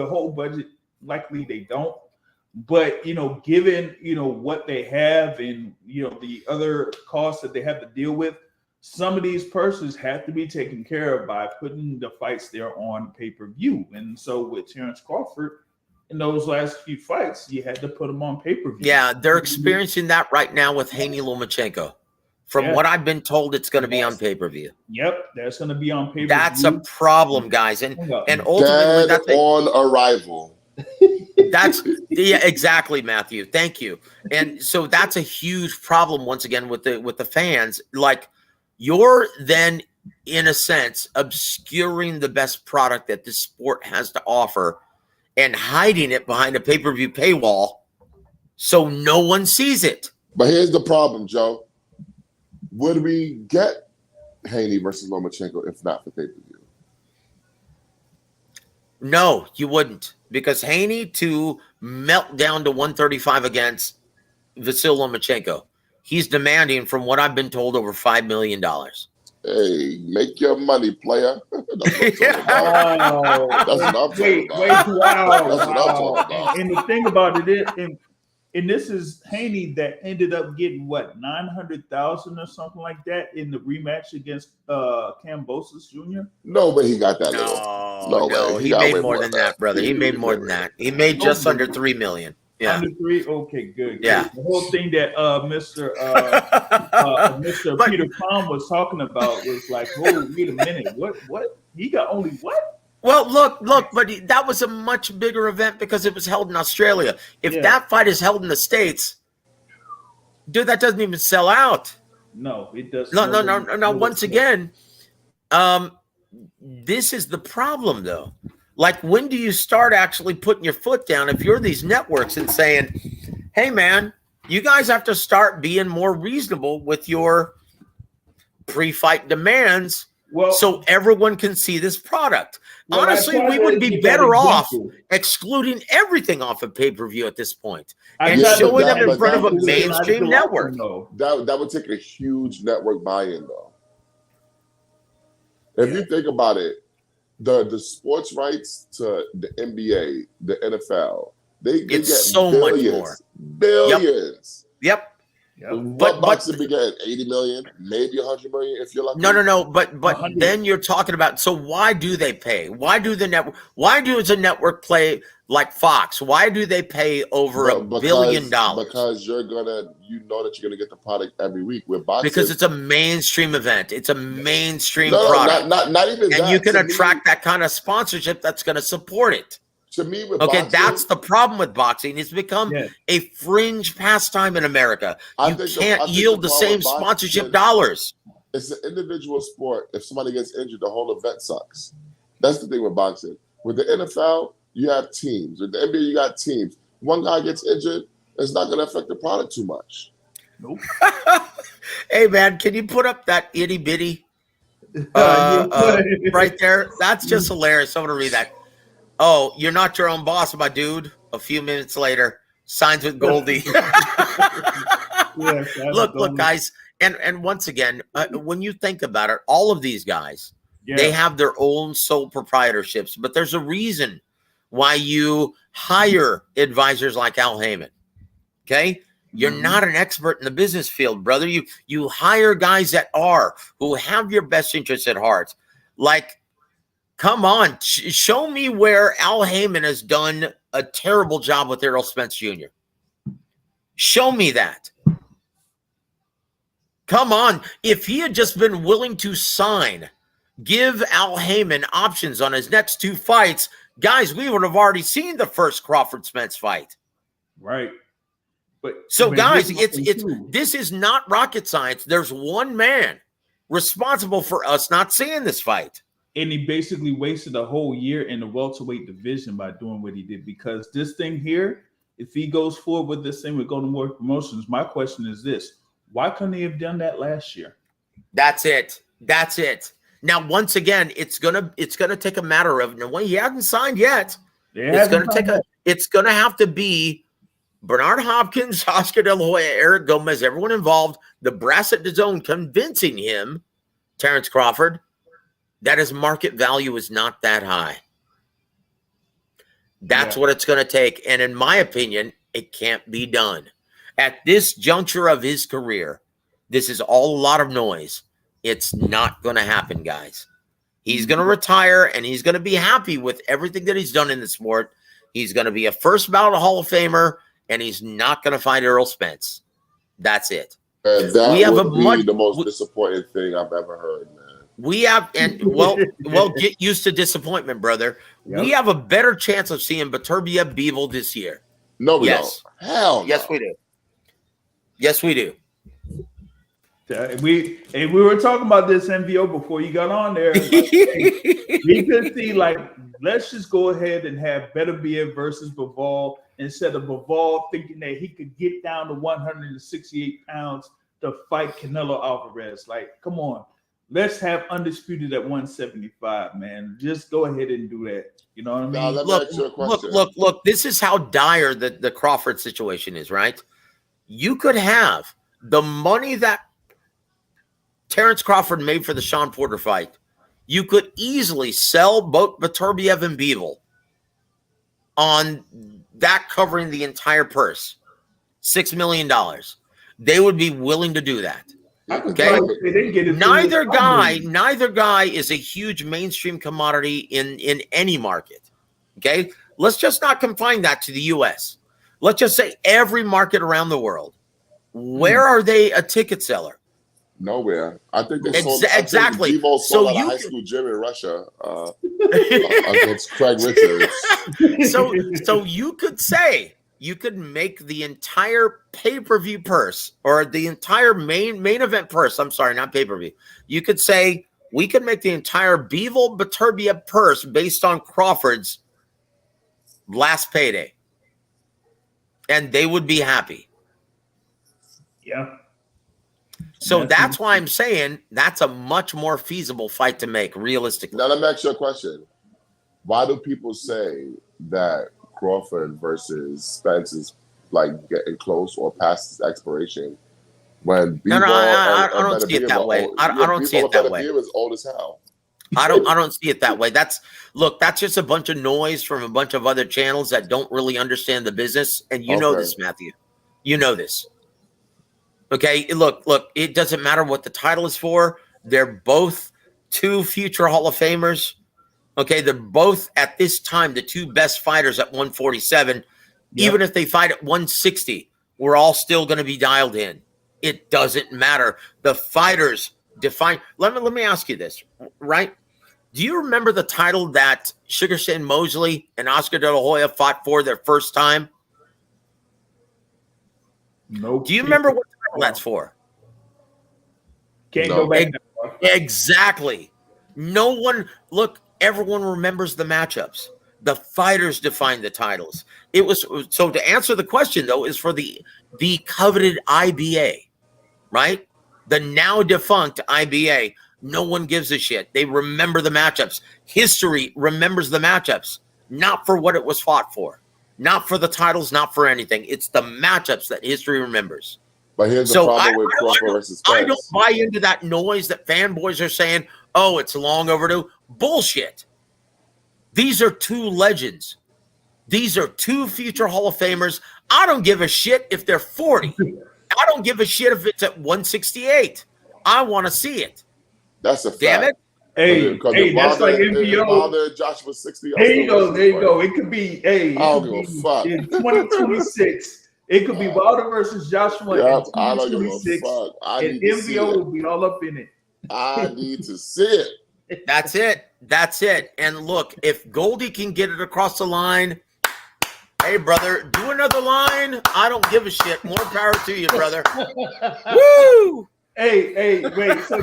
whole budget? Likely they don't. But, given, what they have and, the other costs that they have to deal with, some of these purses have to be taken care of by putting the fights there on pay-per-view. And so with Terence Crawford, in those last few fights, you had to put them on pay-per-view. Yeah, they're experiencing that right now with Haney Lomachenko. From what I've been told, it's going to be on pay-per-view. Yep, that's going to be on pay-per-view. That's a problem, guys. And ultimately, that's on arrival. Exactly, Matthew. Thank you. And so that's a huge problem once again with the fans. Like, you're then, in a sense, obscuring the best product that this sport has to offer and hiding it behind a pay-per-view paywall so no one sees it. But here's the problem, Joe. Would we get Haney versus Lomachenko if not for pay-per-view? No, you wouldn't, because Haney to melt down to 135 against Vasyl Lomachenko, he's demanding, from what I've been told, over $5 million. Hey, make your money, player. That's what I'm talking about. Wow. That's what I'm talking about. Wow. That's what I'm talking about. And the thing about it is, and this is Haney that ended up getting what, 900,000 or something like that in the rematch against Kambosos Jr. No way he got that little. No, he made more than that, brother. He made more than that. He made just under $3 million. Yeah. Under 3? Okay, good. Yeah. The whole thing that Mr. Peter Palm was talking about was like, oh, wait a minute. What? He got only what? Well, look, but that was a much bigger event because it was held in Australia. If that fight is held in the States, dude, that doesn't even sell out. No, it doesn't. No. Once again, this is the problem, though. Like, when do you start actually putting your foot down if you're these networks and saying, hey, man, you guys have to start being more reasonable with your pre-fight demands so everyone can see this product? Well, honestly, we would be better off excluding everything off of pay-per-view at this point and showing them in front of a mainstream network. That would take a huge network buy-in, though. If you think about it, the sports rights to the NBA, the NFL, they get so much more. Billions. Yep. But boxing be getting 80 million, maybe 100 million if you're lucky. No. But then you're talking about, so why do they pay? Why does a network play like Fox? Why do they pay over $1 billion? Because you know that you're gonna get the product every week with boxing. Because it's a mainstream event. It's a mainstream product. Not even that. And you can attract that kind of sponsorship that's gonna support it. To me, with okay, boxing, that's the problem with boxing. It's become a fringe pastime in America. You can't yield the same sponsorship dollars. It's an individual sport. If somebody gets injured, the whole event sucks. That's the thing with boxing. With the NFL, you have teams. With the NBA, you got teams. One guy gets injured, it's not going to affect the product too much. Nope. Hey, man, can you put up that itty bitty right there? That's just hilarious. I'm going to read that. Oh, you're not your own boss, my dude. A few minutes later, signs with Goldie. Look, guys. And once again, when you think about it, all of these guys, they have their own sole proprietorships. But there's a reason why you hire advisors like Al Heyman. Okay? You're not an expert in the business field, brother. You hire guys that are, who have your best interests at heart. Like, come on, show me where Al Heyman has done a terrible job with Errol Spence Jr. Show me that. Come on. If he had just been willing to give Al Heyman options on his next 2 fights, guys, we would have already seen the first Crawford-Spence fight. Right. So, guys, this is not rocket science. There's one man responsible for us not seeing this fight. And he basically wasted a whole year in the welterweight division by doing what he did. Because this thing here, if he goes forward with this thing with Golden Warrior Promotions, my question is this: why couldn't he have done that last year? That's it. Now, once again, it's gonna take a matter of, he hasn't signed yet. It's gonna have to be Bernard Hopkins, Oscar De La Hoya, Eric Gomez, everyone involved, the brass at DAZN convincing him, Terence Crawford, that his market value is not that high. That's what it's going to take. And in my opinion, it can't be done. At this juncture of his career, this is all a lot of noise. It's not going to happen, guys. He's going to retire, and he's going to be happy with everything that he's done in the sport. He's going to be a first ballot Hall of Famer, and he's not going to fight Errol Spence. That's it. And that would be the most disappointing thing I've ever heard, man. We have, get used to disappointment, brother. Yep. We have a better chance of seeing Beterbiev Bivol this year. No, we don't. Hell no. Yes, we do. Yes, we do. We were talking about this MVO before you got on there. We could see, let's just go ahead and have Beterbiev versus Bivol instead of Bivol thinking that he could get down to 168 pounds to fight Canelo Alvarez. Come on. let's have undisputed at 175, man. Just go ahead and do that. You know what I mean? Now, let me ask you a question. Look. This is how dire the Crawford situation is, right? You could have the money that Terence Crawford made for the Sean Porter fight. You could easily sell both Beterbiev and Bevel on that covering the entire purse. $6 million. They would be willing to do that. Okay. Neither guy is a huge mainstream commodity in any market. Okay. Let's just not confine that to the US. Let's just say every market around the world. Where are they a ticket seller? Nowhere. I think they sold exactly. Devo sold at a high school gym in Russia against Craig Richards. So you could say you could make the entire pay-per-view purse or the entire main event purse. I'm sorry, not pay-per-view. You could say we could make the entire Bevel Beterbiev purse based on Crawford's last payday, and they would be happy. Yeah. So that's why I'm saying that's a much more feasible fight to make, realistically. Now, let me ask you a question. Why do people say that Crawford versus Spence is like getting close or past his expiration when I don't see it that way. I don't see it that way. Beterbiev is old as hell. I don't see it that way. That's just a bunch of noise from a bunch of other channels that don't really understand the business. And you know this, Matthew. You know this. Okay, look, it doesn't matter what the title is for. They're both two future Hall of Famers. Okay, they're both at this time the two best fighters at 147. Yep. Even if they fight at 160, we're all still going to be dialed in. It doesn't matter. The fighters define. Let me ask you this, right? Do you remember the title that Sugar Shane Mosley and Oscar De La Hoya fought for their first time? Nope. Do you remember what title that's for? Can't go back. Exactly. No one, look, everyone remembers the matchups. The fighters define the titles. It was, so to answer the question, though, is for the coveted IBA, right? The now defunct IBA. No one gives a shit. They remember the matchups. History remembers the matchups, not for what it was fought for. Not for the titles, not for anything. It's the matchups that history remembers. But here's the problem with Crawford versus Spence. I don't buy into that noise that fanboys are saying, oh, it's long overdue. Bullshit. These are two legends. These are two future Hall of Famers. I don't give a shit if they're 40. I don't give a shit if it's at 168. I want to see it. That's a fact. Damn it. Hey, that's like NBO. Josh was 60. There you go. It could be, I don't give a fuck. In 2026, it could be Wilder versus Joshua in 2026. And NBO will be all up in it. I need to see it. That's it. And look, if Goldie can get it across the line, hey, brother, do another line. I don't give a shit. More power to you, brother. Woo! Hey, wait. So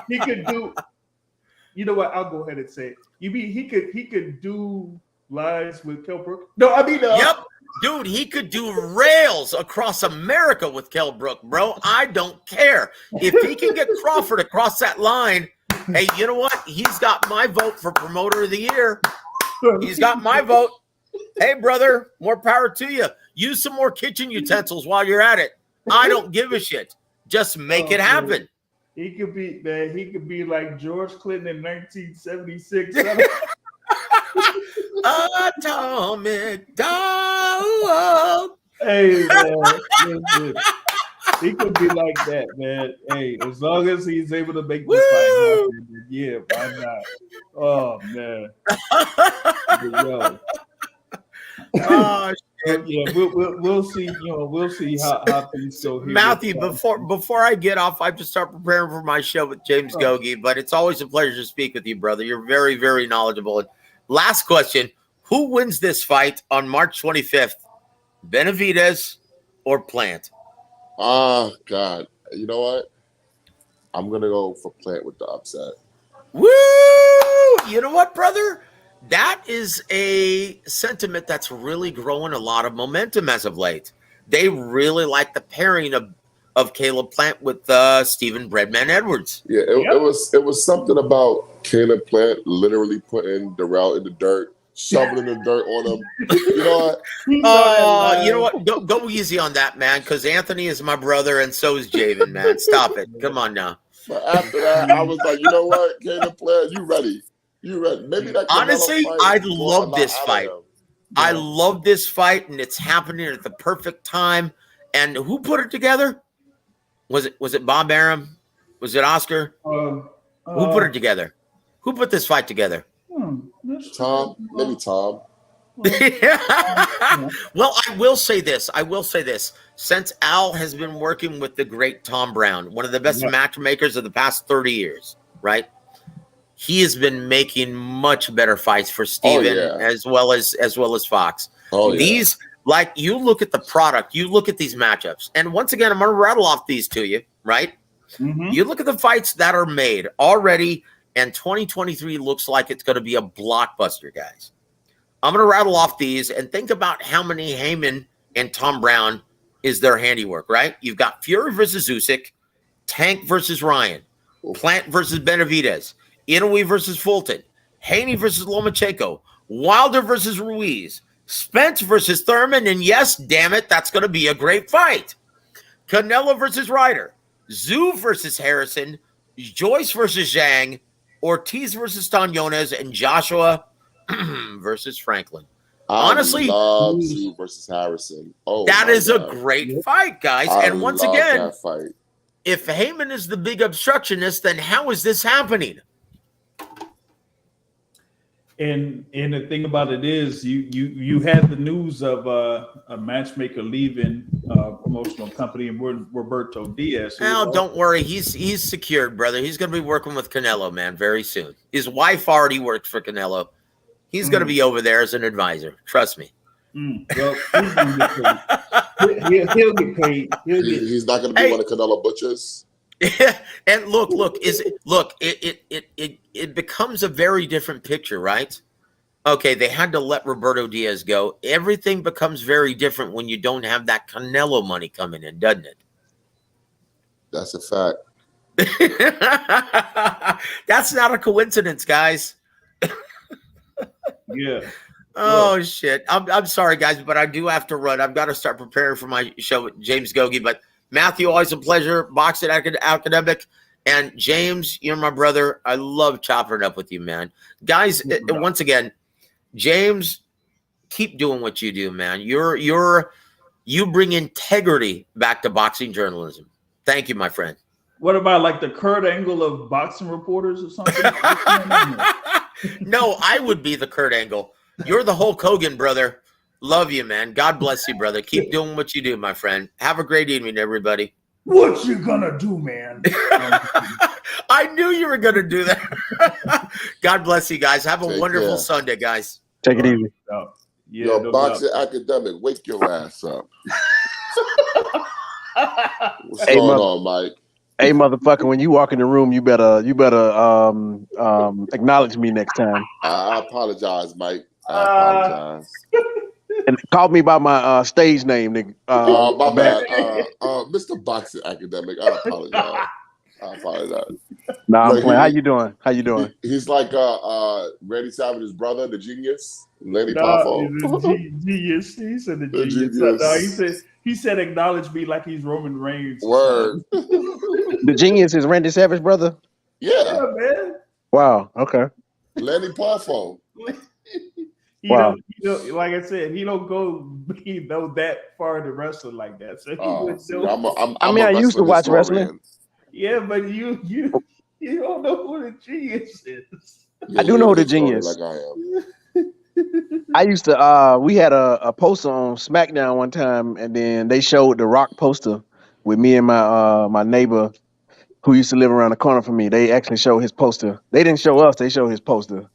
he could do. You know what? I'll go ahead and say it. You mean he could do lines with Kell Brook? No, I mean yep, dude, he could do rails across America with Kell Brook, bro. I don't care if he can get Crawford across that line. Hey, you know what? He's got my vote for promoter of the year. He's got my vote. Hey, brother, more power to you. Use some more kitchen utensils while you're at it. I don't give a shit. Just make it happen. He could be, man. He could be like George Clinton in 1976. Atomic dog. Hey, man. Listen, he could be like that, man. Hey, as long as he's able to make the fight happen, yeah, why not? Oh, man. Yo. Oh, yeah, we'll see. You know, we'll see how things go here. Matthew, before I get off, I have to start preparing for my show with James Gogi. But it's always a pleasure to speak with you, brother. You're very, very knowledgeable. And last question: who wins this fight on March 25th? Benavidez or Plant? Oh God! You know what? I'm gonna go for Plant with the upset. Woo! You know what, brother? That is a sentiment that's really growing a lot of momentum as of late. They really like the pairing of Caleb Plant with Stephen Breadman Edwards. Yeah, it was something about Caleb Plant literally putting Darrell in the dirt, shoveling the dirt on him. You know what? You know what? Go easy on that, man, because Anthony is my brother and so is Javen, man. Stop it. Come on now. But after that, I was like, you know what, Caleb Plant, you ready? You ready? Maybe that. Honestly, I love this fight. Yeah. I love this fight, and it's happening at the perfect time. And who put it together? Was it Bob Arum? Was it Oscar? Who put it together? Who put this fight together? Tom, maybe Tom. Well, I will say this. Since Al has been working with the great Tom Brown, one of the best matchmakers of the past 30 years, right? He has been making much better fights for Steven as well as Fox. These, like, you look at the product, you look at these matchups, and once again, I'm going to rattle off these to you, right? Mm-hmm. You look at the fights that are made already, and 2023 looks like it's going to be a blockbuster, guys. I'm going to rattle off these and think about how many Heyman and Tom Brown is their handiwork, right? You've got Fury versus Usyk, Tank versus Ryan, Plant versus Benavidez, Inoue versus Fulton, Haney versus Lomachenko, Wilder versus Ruiz, Spence versus Thurman, and yes, damn it, that's going to be a great fight. Canelo versus Ryder, Zhu versus Harrison, Joyce versus Zhang, Ortiz versus Staniones, and Joshua versus Franklin. Honestly, I love Zhu versus Harrison. That is a great fight, guys. And once again, that fight. If Heyman is the big obstructionist, then how is this happening? And the thing about it is, you had the news of a matchmaker leaving promotional company and Roberto Diaz. Well, don't worry, he's secured, brother. He's going to be working with Canelo, man, very soon. His wife already works for Canelo. He's going to be over there as an advisor. Trust me. Well, he'll get paid. He's not going to be one of Canelo Butchers. And look, it becomes a very different picture, right? Okay, they had to let Roberto Diaz go. Everything becomes very different when you don't have that Canelo money coming in, doesn't it? That's a fact. That's not a coincidence, guys. Yeah. Oh, shit. I'm sorry, guys, but I do have to run. I've got to start preparing for my show with James Gogi. But Matthew, always a pleasure. Boxing Academic. And James, you're my brother. I love chopping it up with you, man. Guys, once again, James, keep doing what you do, man. You bring integrity back to boxing journalism. Thank you, my friend. What about like the Kurt Angle of boxing reporters or something? No, I would be the Kurt Angle. You're the Hulk Hogan, brother. Love you, man. God bless you, brother. Keep doing what you do, my friend. Have a great evening, everybody. What you gonna do, man? I knew you were gonna do that. God bless you guys. Have a wonderful Sunday, guys. Take it easy. Yo, Boxing Academic, wake your ass up. What's going on, Mike? Hey, motherfucker! When you walk in the room, you better acknowledge me next time. I apologize, Mike. I apologize. And call me by my stage name, nigga. My bad. Mr. Boxing Academic, I apologize. Nah, I'm playing. How you doing? He's like Randy Savage's brother, the genius, Lenny Poffo. Genius. He said the genius. He said acknowledge me like he's Roman Reigns. Word. The genius is Randy Savage's brother? Yeah, man. Wow, okay. Lenny Poffo. Wow. Like I said, he don't go that far to wrestling like that. So I used to watch wrestling. Yeah, but you don't know who the genius is. I do know who the genius. Like I am. I used to we had a poster on SmackDown one time, and then they showed the Rock poster with me and my neighbor who used to live around the corner from me. They actually showed his poster. They didn't show us, they showed his poster.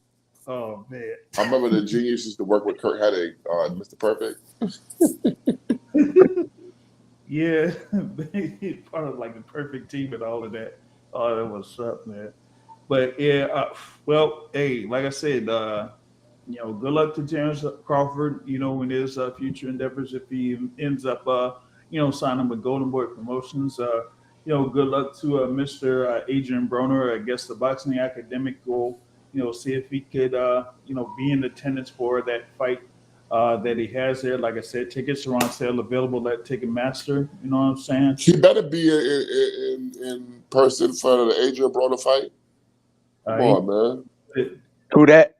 Oh man. I remember the genius used to work with Kurt Hennig on Mr. Perfect. Yeah, part of like the perfect team and all of that. Oh, that was up, man. But yeah, well, hey, like I said, good luck to Terence Crawford. In his future endeavors if he ends up signing with Golden Boy Promotions. Good luck to Mr. Adrian Broner. I guess the boxing academic will, see if he could, be in attendance for that fight that he has there. Like I said, tickets are on sale, available at Ticketmaster. You know what I'm saying? He better be in person for the Adrian Broner fight. Come on, man. Who that?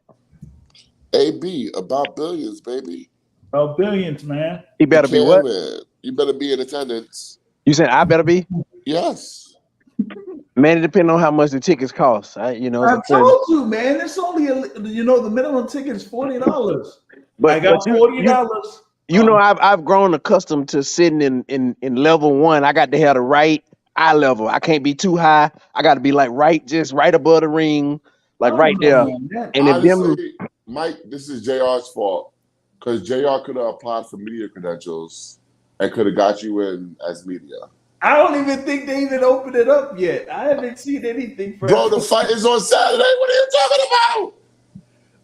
AB, about billions, baby. About billions, man. He better be what? Man. You better be in attendance. You said I better be? Yes. Man, it depends on how much the tickets cost. I told you, man. It's only the minimum ticket is $40. But I got $40. I've grown accustomed to sitting in level one. I got to have the right eye level. I can't be too high. I got to be like just right above the ring, right there. And honestly, Mike, this is JR's fault because JR could have applied for media credentials and could have got you in as media. I don't even think they even opened it up yet. I haven't seen anything for Bro, the fight is on Saturday. What are you talking about?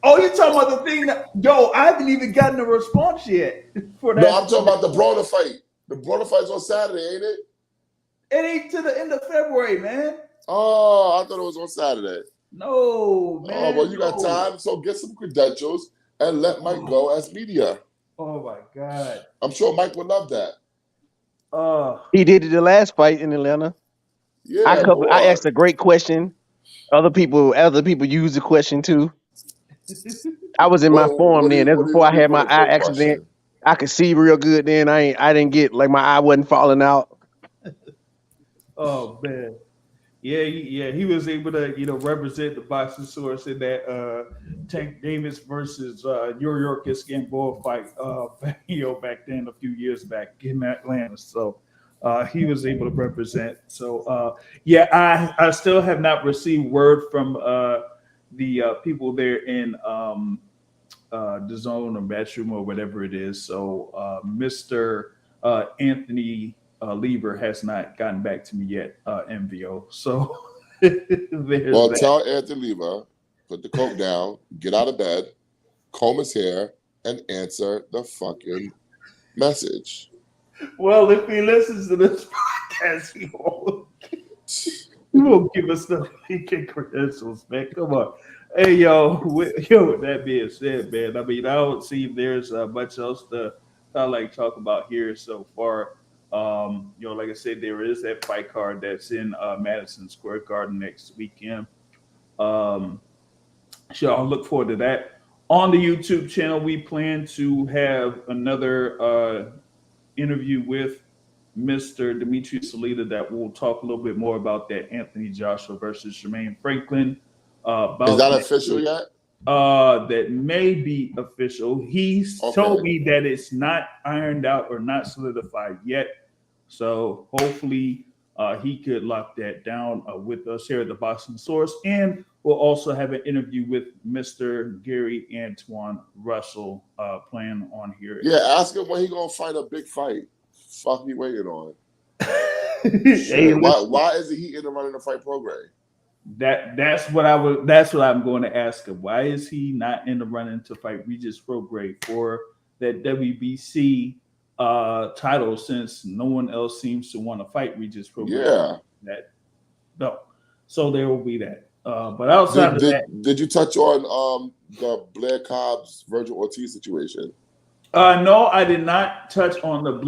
Oh, you're talking about the thing I haven't even gotten a response yet for that. No, I'm talking about the Broner fight. The Broner fight's on Saturday, ain't it? It ain't to the end of February, man. Oh, I thought it was on Saturday. No, man. Oh, well, you got time, so get some credentials and let Mike go as media. Oh, my God. I'm sure Mike would love that. He did it the last fight in Atlanta. Yeah, I asked a great question. Other people use the question too. I was in my form then. That's before I had my eye accident. I could see real good then. I didn't get my eye wasn't falling out. Oh man. Yeah, he was able to, represent the boxing source in that Tank Davis versus Yorkis Gamboa fight, back then a few years back in Atlanta. So he was able to represent. So I still have not received word from the people there in the zone or Matchroom or whatever it is. So Mr. Anthony Lever has not gotten back to me yet, MVO. So tell Anthony Lever, put the coat down, get out of bed, comb his hair, and answer the fucking message. Well, if he listens to this podcast, he won't give us the leaking credentials, man. Come on. Hey, with that being said, man, I mean, I don't see there's much else to talk about here so far. Like I said, there is that fight card that's in Madison Square Garden next weekend. I'll look forward to that. On the YouTube channel, we plan to have another interview with Mr. Dimitri Salita that will talk a little bit more about that Anthony Joshua versus Jermaine Franklin. Is that official yet? That may be official. He's told me that it's not ironed out or not solidified yet. So hopefully he could lock that down with us here at the Boxing Source. And we'll also have an interview with Mr. Gary Antoine Russell playing on here. Yeah, ask him when he going to fight a big fight. Fuck me waiting on. Why isn't he in the running the fight program? That's what I'm going to ask him. Why is he not in the running to fight Regis Prograis for that WBC title, since no one else seems to want to fight Regis Prograis? No. So there will be that. But outside of that, did you touch on the Blair Cobbs Virgil Ortiz situation? No, I did not touch on the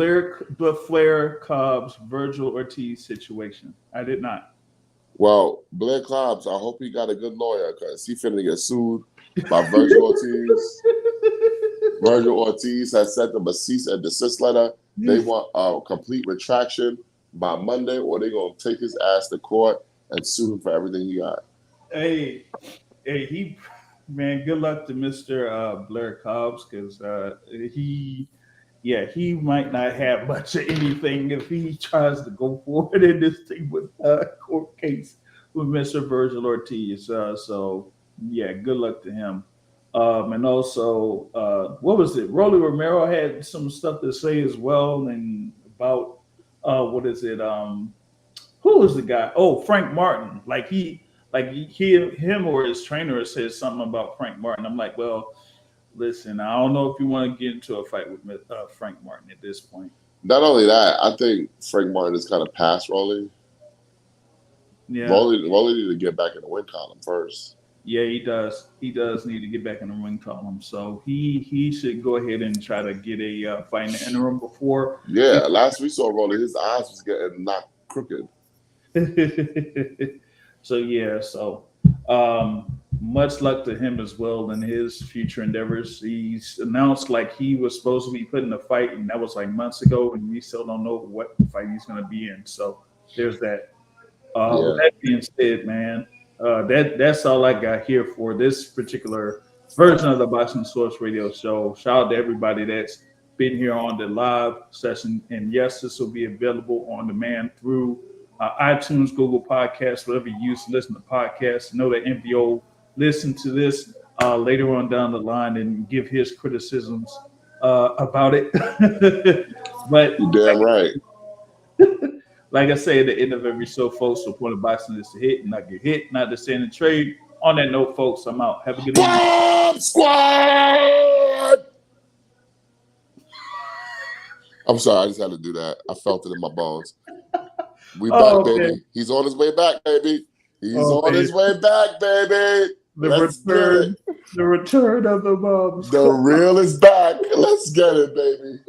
Flair Cobbs Virgil Ortiz situation. I did not. Well, Blair Cobbs, I hope he got a good lawyer because he finna get sued by Virgil Ortiz. Virgil Ortiz has sent them a cease and desist letter. They want a complete retraction by Monday, or they're gonna take his ass to court and sue him for everything he got. Hey, good luck to Mr. Blair Cobbs, because he might not have much of anything if he tries to go forward in this thing with court case with Mr. Virgil Ortiz. So good luck to him. And also, what was it? Rolly Romero had some stuff to say as well, and about what is it? Who was the guy? Oh, Frank Martin. Him or his trainer said something about Frank Martin. I'm like, well, listen, I don't know if you want to get into a fight with Frank Martin at this point. Not only that, I think Frank Martin is kind of past Rolly. Yeah. Rolly need to get back in the win column first. Yeah, he does. He does need to get back in the win column. So he should go ahead and try to get a fight in the interim before. Yeah, last we saw Rolly, his eyes was getting knocked crooked. So much luck to him as well in his future endeavors. He's announced like he was supposed to be putting a fight, and that was like months ago, and we still don't know what fight he's going to be in. So there's that. With that being said, man, that's all I got here for this particular version of the Boxing Source Radio Show. Shout out to everybody that's been here on the live session, and yes, this will be available on demand through iTunes, Google Podcasts, whatever you use to listen to podcasts. Know that MVO listen to this later on down the line and give his criticisms about it. But you're damn right. Like I say at the end of every show, folks, the point of boxing is to hit and not get hit, not to stand and trade. On that note, folks, I'm out. Have a good evening. Bomb Squad! I'm sorry, I just had to do that. I felt it in my bones. We back, baby. Okay. He's on his way back, baby. He's on his way back, baby. The return of the bomb. The real is back. Let's get it, baby.